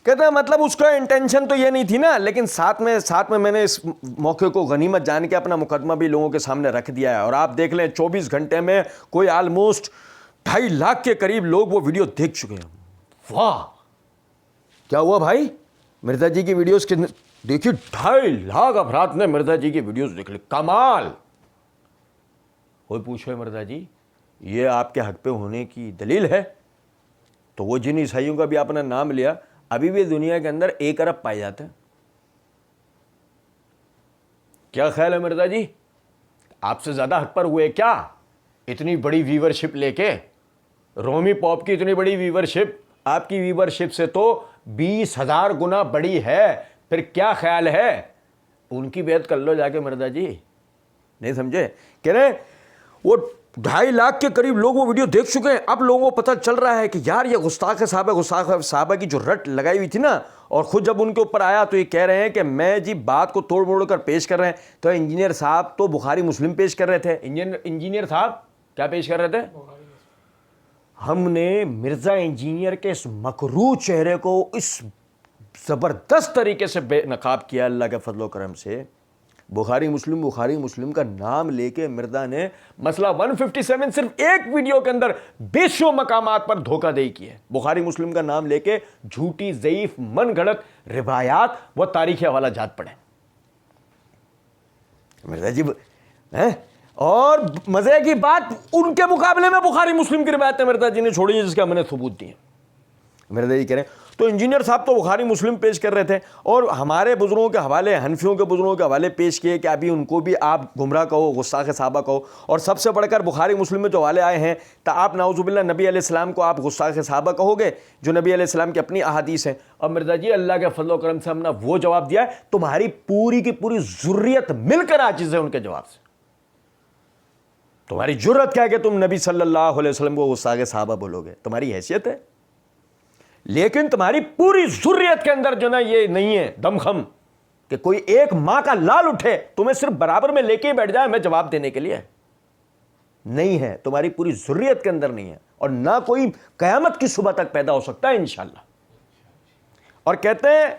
कहते हैं मतलब उसका इंटेंशन तो ये नहीं थी ना, लेकिन साथ में मैंने इस मौके को गनीमत जान के अपना मुकदमा भी लोगों के सामने रख दिया है। और आप देख लें 24 घंटे में कोई ऑलमोस्ट 2.5 लाख के करीब लोग वो वीडियो देख चुके हैं। वाह, क्या हुआ भाई? मिर्जा जी की वीडियोस के देखिए 2.5 लाख अफराद ने मिर्जा जी की वीडियोस देख ली, कमाल। कोई पूछे मिर्जा जी ये आपके हक पे होने की दलील है? तो वो जिन ईसाइयों का भी आपने नाम लिया, अभी भी दुनिया के अंदर 1 अरब पाए जाते हैं। क्या ख्याल है मिर्जा जी, आपसे ज्यादा हक पर हुए क्या? इतनी बड़ी व्यूवरशिप लेके, रोमी पॉप की इतनी बड़ी व्यूवरशिप आपकी व्यूवरशिप से तो 20,000 गुना बड़ी है, फिर क्या ख्याल है? उनकी बेइज्जत कर लो जाके मिर्जा जी। नहीं समझे? कह रहे वो 2.5 लाख के करीब लोग वो वीडियो देख चुके हैं। अब लोगों को पता चल रहा है कि यार ये गुस्ताख साहबा की जो रट लगाई हुई थी ना, और खुद जब उनके ऊपर आया तो ये कह रहे हैं कि मैं जी बात को तोड़ मोड़ कर पेश कर रहे हैं। तो इंजीनियर साहब तो बुखारी मुस्लिम पेश कर रहे थे। इंजीनियर साहब क्या पेश कर रहे थे? हमने मिर्जा इंजीनियर के इस मकरू चेहरे को इस जबरदस्त तरीके से बेनकाब किया अल्लाह के फजलो करम से। बुखारी मुस्लिम का नाम लेके मिर्जा ने मसला 157 सिर्फ एक वीडियो के अंदर बेशो मकामात पर धोखाधड़ी की है। बुखारी मुस्लिम का नाम लेके झूठी ज़ईफ मन गढ़ंत रिवायात व तारीखी हवाला जात पड़े मिर्जा जी हैं। और मजे की बात, उनके मुकाबले में बुखारी मुस्लिम की रिवायतें मिर्जा जी ने छोड़ी है, जिसका मैंने सबूत दिए। मिर्जा जी कह रहे हैं तो इंजीनियर साहब तो बुखारी मुस्लिम पेश कर रहे थे, और हमारे बुजुर्गों के हवाले, हनफियों के बुजुर्गों के हवाले पेश किए कि अभी उनको भी आप गुमराह कहो, गुस्ताख साहबा कहो। और सबसे बढ़कर बुखारी मुस्लिम में जो हवाले आए हैं, तो आप नाउजुबिल्लाह नबी अलैहिस्सलाम को आप गुस्ताख साहबा कहोगे, जो नबी अलैहिस्सलाम की अपनी अहादीस है। और मिर्जा जी अल्लाह के फजल करम से हमने वो जवाब दिया है, तुम्हारी पूरी की पूरी जुर्रियत मिलकर आजिज़ है उनके जवाब से। तुम्हारी जुर्रत क्या है कि तुम नबी सल्लल्लाहु अलैहि वसल्लम को गुस्ताख साहबा बोलोगे? तुम्हारी हैसियत है, लेकिन तुम्हारी पूरी जुर्रियत के अंदर जो ना ये नहीं है दमखम कि कोई एक मां का लाल उठे तुम्हें सिर्फ बराबर में लेके ही बैठ जाए मैं जवाब देने के लिए, नहीं है। तुम्हारी पूरी जुर्रियत के अंदर नहीं है, और ना कोई कयामत की सुबह तक पैदा हो सकता है इंशाल्लाह। और कहते हैं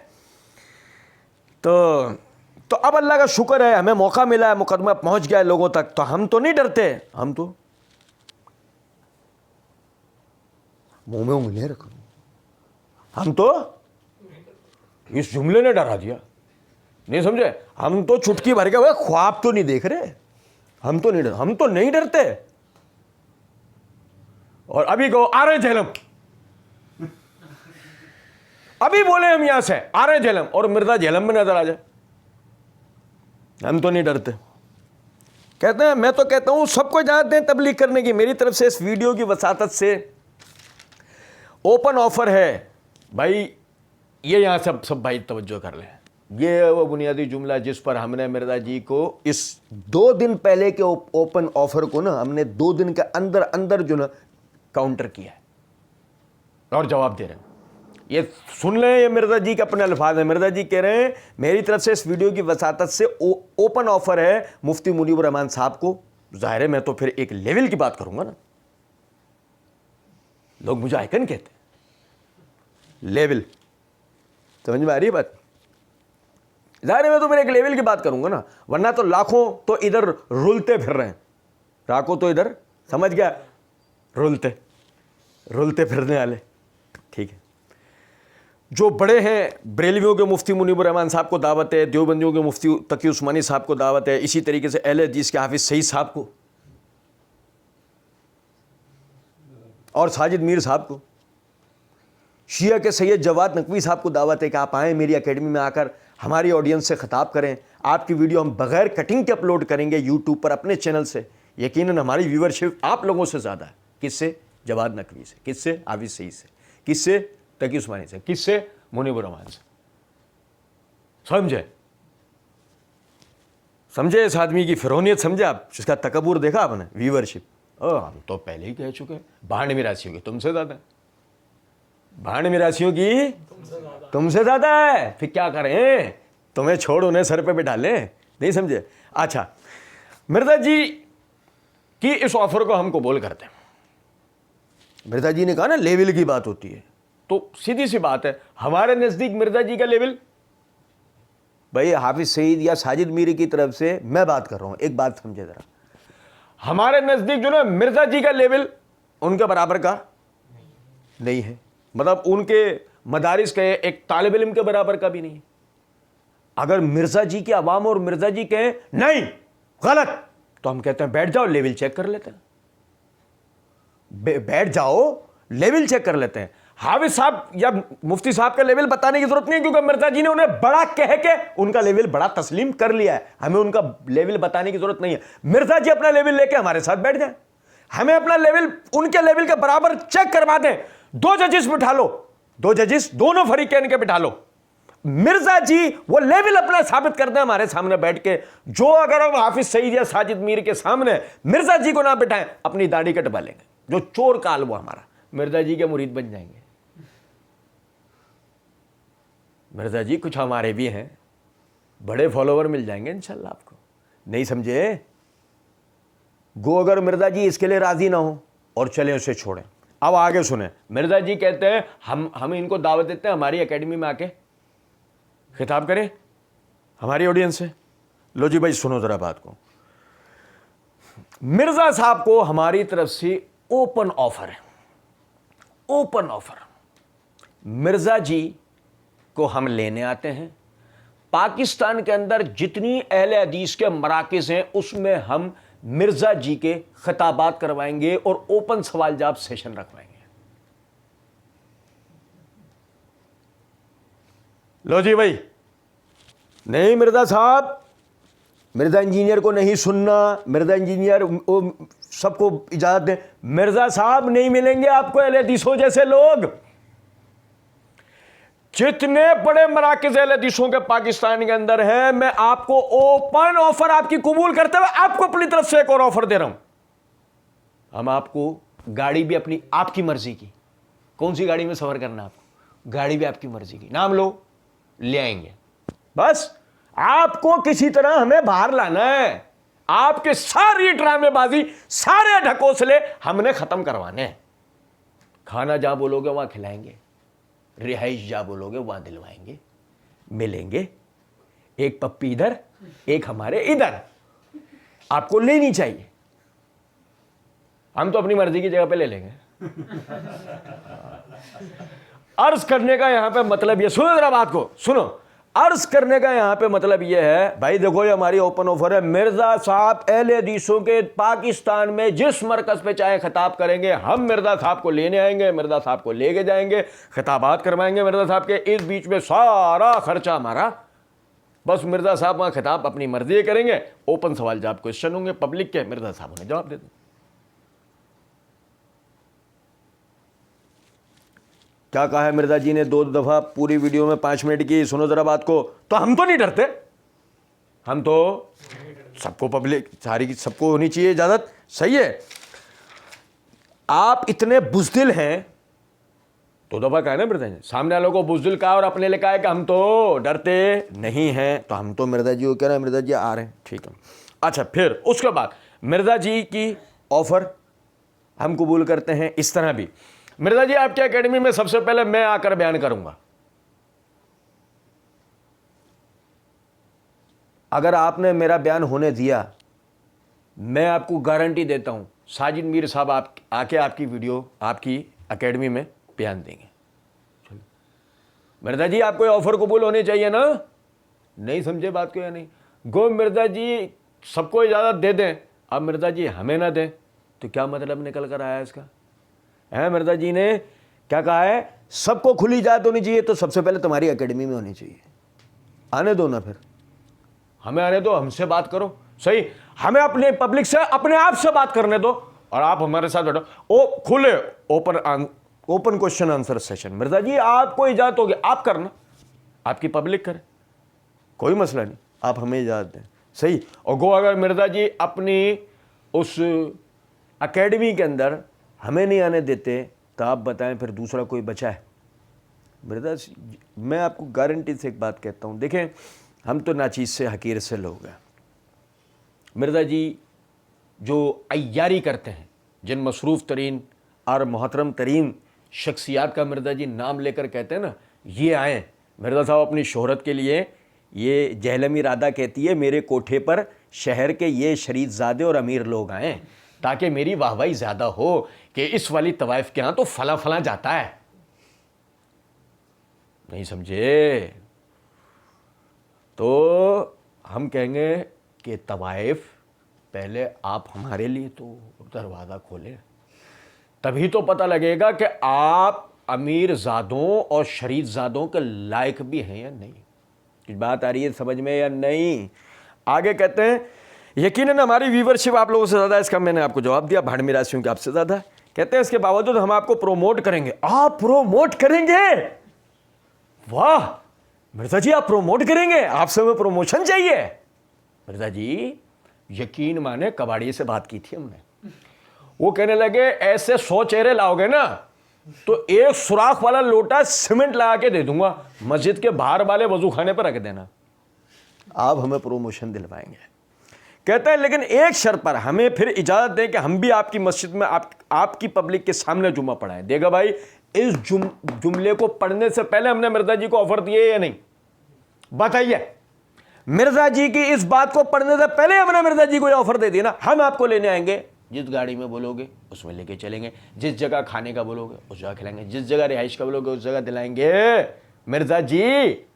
तो अब अल्लाह का शुक्र है हमें मौका मिला है, मुकदमा पहुंच गया है लोगों तक, तो हम तो नहीं डरते। हम तो मुंह में उंगलियां रखो, हम तो इस जुमले ने डरा दिया। नहीं समझे? हम तो चुटकी भर के हुए ख्वाब तो नहीं देख रहे, हम तो नहीं डरते। और अभी कहो आ रहे झेलम, अभी बोले हम यहां से आ रहे झेलम, और मिर्जा झेलम में नजर आ जाए, हम तो नहीं डरते। कहते हैं मैं तो कहता हूं सबको इजाजत दें तबलीग करने की। मेरी तरफ से इस वीडियो की वसातत से ओपन ऑफर है भाई, ये यहाँ सब भाई तवज्जो कर लें। ये वो बुनियादी जुमला जिस पर हमने मिर्जा जी को इस 2 दिन पहले के ओपन ऑफर को ना हमने 2 दिन के अंदर अंदर जो ना काउंटर किया है और जवाब दे रहे हैं। ये सुन लें, ये मिर्जा जी के अपने अल्फाज हैं। मिर्जा जी कह रहे हैं मेरी तरफ से इस वीडियो की वसातत से ओपन ऑफर है मुफ्ती मुनीब रहमान साहब को, जाहिर है मैं तो फिर एक लेवल की बात करूंगा ना। लोग मुझे आइकन कहते हैं, लेवल, समझ में आ रही है बात? जाहिर है मैं तो फिर एक लेवल की बात करूंगा ना, वरना तो लाखों तो इधर रुलते फिर रहे हैं, लाखों तो इधर, समझ गया, रुलते फिरने वाले। ठीक है, जो बड़े हैं बरेलवियों के मुफ्ती मुनीबुर रहमान साहब को दावत है, देवबंदियों के मुफ्ती तकी उस्मानी साहब को दावत है, इसी तरीके से अहले हदीस के हाफिज सईद साहब को और साजिद मीर साहब को, शिया के सैयद जवाद नकवी साहब को दावत है कि आप आएँ मेरी एकेडमी में आकर हमारी ऑडियंस से खिताब करें। आपकी वीडियो हम बगैर कटिंग के अपलोड करेंगे यूट्यूब पर अपने चैनल से। यकीनन हमारी व्यूवरशिप आप लोगों से ज़्यादा है। किससे? जवाद नकवी से। किससे? हाफिज सईद से। किससे? तकी उस्मानी से। किससे? मुनीबुर रहमान से। समझे इस आदमी की फिरौनियत? समझे आप इसका तकब्बुर? देखा आपने? व्यूवरशिप। हम तो पहले ही कह चुके हैं, भांड मिरासियों की तुमसे ज़्यादा है, भांड मिरासियों की तुमसे ज़्यादा है, फिर क्या करें? तुम्हें छोड़ उन्हें सर पे बिठा लें? नहीं समझे? अच्छा, मिर्जा जी की इस ऑफर को हम कबूल करते हैं। मिर्जा जी ने कहा ना लेवल की बात होती है, तो सीधी सी बात है, हमारे नज़दीक मिर्जा जी का लेवल, भाई हाफिज सईद या साजिद मीर की तरफ से मैं बात कर रहा हूं, एक बात समझे जरा, हमारे नज़दीक जो ना मिर्जा जी का लेवल उनके बराबर का नहीं है। मतलब उनके मदारिस के एक तालिब इल्म के बराबर का भी नहीं। अगर मिर्जा जी के अवाम और मिर्जा जी कहें नहीं गलत, तो हम कहते हैं बैठ जाओ लेवल चेक कर लेते हैं, बैठ जाओ लेवल चेक कर लेते हैं। हाफिज साहब या मुफ्ती साहब का लेवल बताने की जरूरत नहीं है, क्योंकि मिर्जा जी ने उन्हें बड़ा कह के उनका लेवल बड़ा तस्लीम कर लिया है। हमें उनका लेवल बताने की जरूरत नहीं है। मिर्जा जी अपना लेवल लेके हमारे साथ बैठ जाए, हमें अपना लेवल उनके लेवल के बराबर चेक करवा दें। दो जजेस बिठा लो, दो जजेस दोनों फरीकैन के बिठा लो, मिर्जा जी वो लेवल अपना साबित कर दें हमारे सामने बैठ के। जो अगर हम हाफिज सईद या साजिद मीर के सामने मिर्जा जी को ना बिठाएं, अपनी दाढ़ी कटवा लेंगे। जो चोर काल वो हमारा मिर्जा जी के मुरीद बन जाएंगे। मिर्जा जी कुछ हमारे भी हैं, बड़े फॉलोवर मिल जाएंगे इंशाल्लाह आपको। नहीं समझे? गो अगर मिर्जा जी इसके लिए राजी ना हो और चले उसे छोड़ें। अब आगे सुने, मिर्जा जी कहते हैं हम इनको दावत देते हैं हमारी एकेडमी में आके खिताब करें हमारी ऑडियंस से। लो जी भाई सुनो जरा बात को, मिर्जा साहब को हमारी तरफ से ओपन ऑफर है, ओपन ऑफर। मिर्जा जी को हम लेने आते हैं, पाकिस्तान के अंदर जितनी अहले हदीस के मराकिज़ हैं उसमें हम मिर्जा जी के खिताबात करवाएंगे और ओपन सवाल जवाब सेशन रखवाएंगे। लो जी भाई, नहीं मिर्जा साहब, मिर्जा इंजीनियर को नहीं सुनना, मिर्जा इंजीनियर सबको इजाजत दें। मिर्जा साहब नहीं मिलेंगे आपको अहले हदीसों जैसे लोग। जितने बड़े मराकिज़ अहले हदीसों के पाकिस्तान के अंदर हैं, मैं आपको ओपन ऑफर आपकी कबूल करते हुए आपको अपनी तरफ से एक और ऑफर दे रहा हूं। हम आपको गाड़ी भी अपनी आपकी मर्जी की, कौन सी गाड़ी में सफर करना है आपको, गाड़ी भी आपकी मर्जी की, नाम लो ले आएंगे। बस आपको किसी तरह हमें बाहर लाना है। आपके सारी ड्रामेबाजी, सारे ढकोसले हमने खत्म करवाने हैं। खाना जहां बोलोगे वहां खिलाएंगे, रिहाइश जहां बोलोगे वहां दिलवाएंगे, मिलेंगे। एक पप्पी इधर, एक हमारे इधर, आपको लेनी चाहिए। हम तो अपनी मर्जी की जगह पे ले लेंगे। अर्ज करने का यहां पे मतलब ये, सुनो जरा बात को सुनो, अर्ज करने का यहां पे मतलब ये है भाई देखो, ये हमारी ओपन ऑफर है। मिर्जा साहब अहले हदीसों के पाकिस्तान में जिस मरकज पे चाहे खिताब करेंगे, हम मिर्जा साहब को लेने आएंगे, मिर्जा साहब को लेके जाएंगे, खिताबात करवाएंगे मिर्जा साहब के। इस बीच में सारा खर्चा हमारा। बस मिर्जा साहब वहां खिताब अपनी मर्जी करेंगे, ओपन सवाल जवाब क्वेश्चन होंगे पब्लिक के, मिर्जा साहब उन्हें जवाब दे दें। क्या कहा है मिर्जा जी ने 2 दफा पूरी वीडियो में 5 मिनट की, सुनो जरा बात को। तो हम तो नहीं डरते, हम तो सबको पब्लिक सारी सबको होनी चाहिए इजाजत। सही है, आप इतने बुज़दिल हैं, 2 दफा कहा ना मिर्जा जी, सामने वालों को बुज़दिल कहा और अपने लिए कहा कि हम तो डरते नहीं हैं। तो हम तो मिर्जा जी को कह रहे हैं, मिर्जा जी आ रहे हैं, ठीक है। अच्छा, फिर उसके बाद मिर्ज़ा जी की ऑफ़र हम कबूल करते हैं। इस तरह भी मिर्ज़ा जी आपकी एकेडमी में सबसे पहले मैं आकर बयान करूंगा। अगर आपने मेरा बयान होने दिया, मैं आपको गारंटी देता हूं साजिद मीर साहब आप आके आपकी वीडियो आपकी एकेडमी में बयान देंगे। मिर्ज़ा जी आपको ऑफर कबूल होनी चाहिए ना? नहीं समझे बात को या नहीं? गो मिर्ज़ा जी सबको इजाज़त दे दें, अब मिर्ज़ा जी हमें ना दें तो क्या मतलब निकल कर आया इसका? है मिर्ज़ा जी ने क्या कहा है, सबको खुली इजाज़त होनी चाहिए, तो सबसे पहले तुम्हारी एकेडमी में होनी चाहिए। आने दो ना, फिर हमें आने दो, हमसे बात करो। सही, हमें अपने पब्लिक से अपने आप से बात करने दो और आप हमारे साथ बैठो। ओ खुले open question answer session. Mirza ji आपको इजाज़त होगी, आप करना, आपकी पब्लिक करे, कोई मसला नहीं, आप हमें इजाज़त दें। सही। और गो अगर मिर्ज़ा जी अपनी उस एकेडमी के अंदर हमें नहीं आने देते तो आप बताएं फिर दूसरा कोई बचा है? मिर्ज़ा मैं आपको गारंटी से एक बात कहता हूँ, देखें हम तो नाचीज़ से हकीर से लोग हैं। मिर्ज़ा जी जो अय्यारी करते हैं, जिन मसरूफ़ तरीन और मोहतरम तरीन शख्सियात का मिर्ज़ा जी नाम लेकर कहते हैं ना, ये आए मिर्ज़ा साहब अपनी शोहरत के लिए। ये जहलमी राधा कहती है मेरे कोठे पर शहर के ये शरीफजादे और अमीर लोग आए ताकि मेरी वाहवाही ज़्यादा हो कि इस वाली तवाइफ के यहाँ तो फला फला जाता है। नहीं समझे? तो हम कहेंगे कि तवाइफ पहले आप हमारे लिए तो दरवाज़ा खोलें, तभी तो पता लगेगा कि आप अमीर ज़ादों और शरीफ ज़ादों के लायक भी हैं या नहीं। कुछ बात आ रही है समझ में या नहीं? आगे कहते हैं यकीनन हमारी व्यूवरशिप आप लोगों से ज़्यादा है, इसका मैंने आपको जवाब दिया, भाड़ मिरासियों की आपसे ज़्यादा है। कहते हैं इसके बावजूद हम आपको प्रोमोट करेंगे। आप प्रोमोट करेंगे? वाह मिर्ज़ा जी, आप प्रोमोट करेंगे? आपसे हमें प्रमोशन चाहिए? मिर्ज़ा जी यकीन माने कबाड़ी से बात की थी हमने, वो कहने लगे ऐसे 100 चेहरे लाओगे ना तो एक सुराख वाला लोटा सीमेंट लगा के दे दूंगा, मस्जिद के बाहर वाले वजू खाने पर रख देना, आप हमें प्रमोशन दिलवाएंगे। कहते हैं लेकिन एक शर्त पर, हमें फिर इजाज़त दें कि हम भी आपकी मस्जिद में आपकी पब्लिक के सामने जुम्मा पढ़ाएं। देगा भाई, इस जुमले को पढ़ने से पहले हमने मिर्ज़ा जी को ऑफर दिए या नहीं? बताइए। मिर्ज़ा जी की इस बात को पढ़ने से पहले हमने मिर्ज़ा जी को ऑफर दे दिया ना, हम आपको लेने आएंगे, जिस गाड़ी में बोलोगे उसमें लेके चलेंगे, जिस जगह खाने का बोलोगे उस जगह खिलाएंगे, जिस जगह रिहाइश का बोलोगे उस जगह दिलाएंगे। मिर्ज़ा जी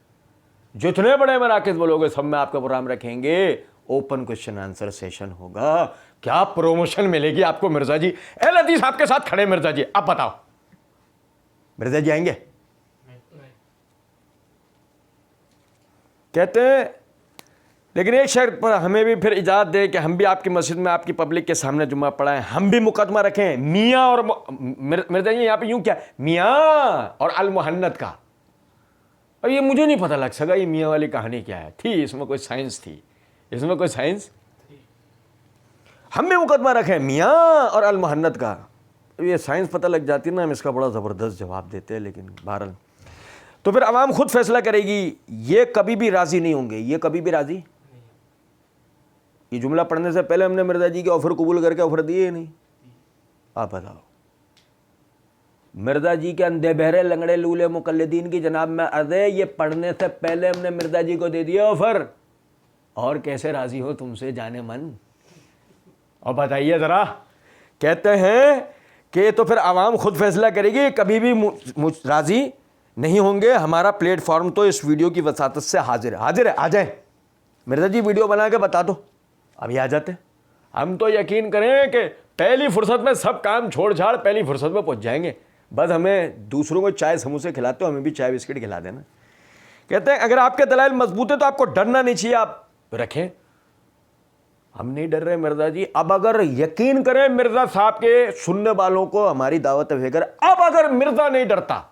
जितने बड़े मराकज़ बोलोगे सब में आपका प्रोग्राम रखेंगे, ओपन क्वेश्चन आंसर सेशन होगा। क्या प्रमोशन मिलेगी आपको मिर्ज़ा जी? ए लतीफ़ आपके साथ खड़े मिर्ज़ा जी, अब बताओ मिर्ज़ा जी आएंगे? कहते हैं लेकिन एक शर्त पर हमें भी फिर इजाज़त दे कि हम भी आपकी मस्जिद में आपकी पब्लिक के सामने जुम्मा पढ़ाएं, हम भी मुकदमा रखें मियाँ और मिर्ज़ा जी यहाँ पे यूँ क्या मियाँ और अल मुहन्नद का। और ये मुझे नहीं पता लग सका ये मियाँ वाली कहानी क्या है, थी इसमें कोई साइंस थी, इसमें कोई साइंस? हम भी मुकदमा रखें मियाँ और अल मुहन्नद का। ये साइंस पता लग जाती ना, हम इसका बड़ा ज़बरदस्त जवाब देते हैं, लेकिन बहरहाल तो फिर आवाम खुद फैसला करेगी। ये कभी भी राज़ी नहीं होंगे, ये कभी भी राज़ी। ये जुमला पढ़ने से पहले हमने मिर्ज़ा जी के ऑफ़र कबूल करके ऑफ़र दिए ही नहीं। आप बताओ, मिर्ज़ा जी के अंधे बहरे लंगड़े लूले मुकल्लिदीन की जनाब में अर्ज़े, ये पढ़ने से पहले हमने मिर्ज़ा जी को दे दिया ऑफ़र, और कैसे राज़ी हो तुमसे जाने मन? और बताइए ज़रा। कहते हैं कि तो फिर आवाम खुद फैसला करेगी, कभी भी राज़ी नहीं होंगे। हमारा प्लेटफॉर्म तो इस वीडियो की वसातत से हाजिर है, हाजिर है, आ जाए मिर्ज़ा जी, वीडियो बना के बता दो, अभी आ जाते। हम तो यकीन करें कि पहली फुर्सत में सब काम छोड़ छाड़ पहली फुर्सत में पहुंच जाएंगे, बस हमें दूसरों को चाय समोसे खिलाते हो, हमें भी चाय बिस्किट खिला देना। कहते हैं अगर आपके दलाइल मजबूत है तो आपको डरना नहीं चाहिए, आप रखें। हम नहीं डर रहे मिर्ज़ा जी। अब अगर यकीन करें मिर्ज़ा साहब के सुनने वालों को हमारी दावत भेकर, अब अगर मिर्ज़ा नहीं डरता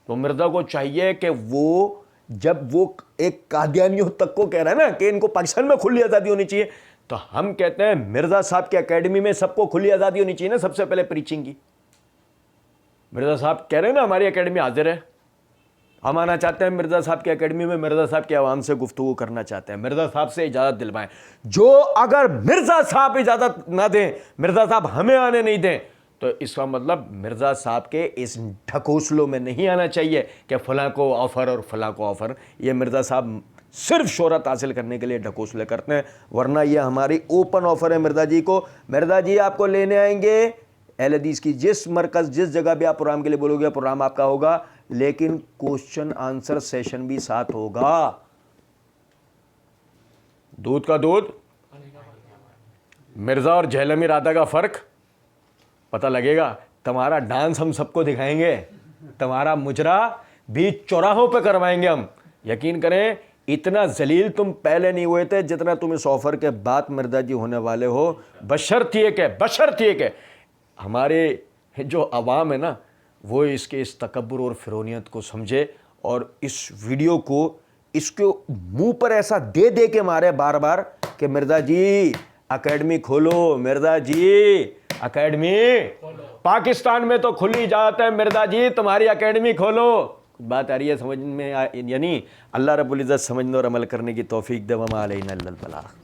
तो मिर्ज़ा को चाहिए कि वो जब वो एक कादियानियों तक को कह रहा है ना कि इनको पाकिस्तान में खुली आज़ादी होनी चाहिए, तो हम कहते हैं मिर्ज़ा साहब की एकेडमी में सबको खुली आज़ादी होनी चाहिए ना, सबसे पहले प्रीचिंग की। मिर्ज़ा साहब कह रहे हैं ना हमारी एकेडमी हाजिर है, हम आना चाहते हैं मिर्ज़ा साहब की एकेडमी में, मिर्ज़ा साहब की आवाम से गुफ्तगू करना चाहते हैं, मिर्ज़ा साहब से इजाज़त दिलवाएं। जो अगर मिर्ज़ा साहब इजाज़त ना दें, मिर्ज़ा साहब हमें आने नहीं दें, तो इसका मतलब मिर्ज़ा साहब के इस ढकोसलों में नहीं आना चाहिए कि फ़लाँ को ऑफ़र और फ़लाँ को ऑफ़र। ये मिर्ज़ा साहब सिर्फ शोहरत हासिल करने के लिए ढकोसले करते हैं, वरना ये हमारी ओपन ऑफ़र है मिर्ज़ा जी को। मिर्ज़ा जी आपको लेने आएंगे, अहले हदीस की जिस मरकज़ जिस जगह भी आप प्रोग्राम के लिए बोलोगे प्रोग्राम आपका होगा, लेकिन क्वेश्चन आंसर सेशन भी साथ होगा। दूध का दूध, मिर्ज़ा और जहलमी राधा का फ़र्क पता लगेगा। तुम्हारा डांस हम सबको दिखाएंगे, तुम्हारा मुजरा भी चौराहों पे करवाएंगे हम। यकीन करें, इतना जलील तुम पहले नहीं हुए थे जितना तुम इस ऑफ़र के बाद मिर्ज़ा जी होने वाले हो। बशर्ते के हमारे जो अवाम है ना, वो इसके इस तकब्बुर और फ़िरौनियत को समझे और इस वीडियो को इसके मुंह पर ऐसा दे दे के मारे बार बार कि मिर्ज़ा जी एकेडमी खोलो, मिर्ज़ा जी एकेडमी, पाकिस्तान में तो खुली इजाज़त है, मिर्ज़ा जी तुम्हारी एकेडमी खोलो। बात आ रही है समझ में? यानी अल्लाह रब्बुल इज़्ज़त समझने और अमल करने की तौफीक दे। वमा अलैना इल्लल बलाग।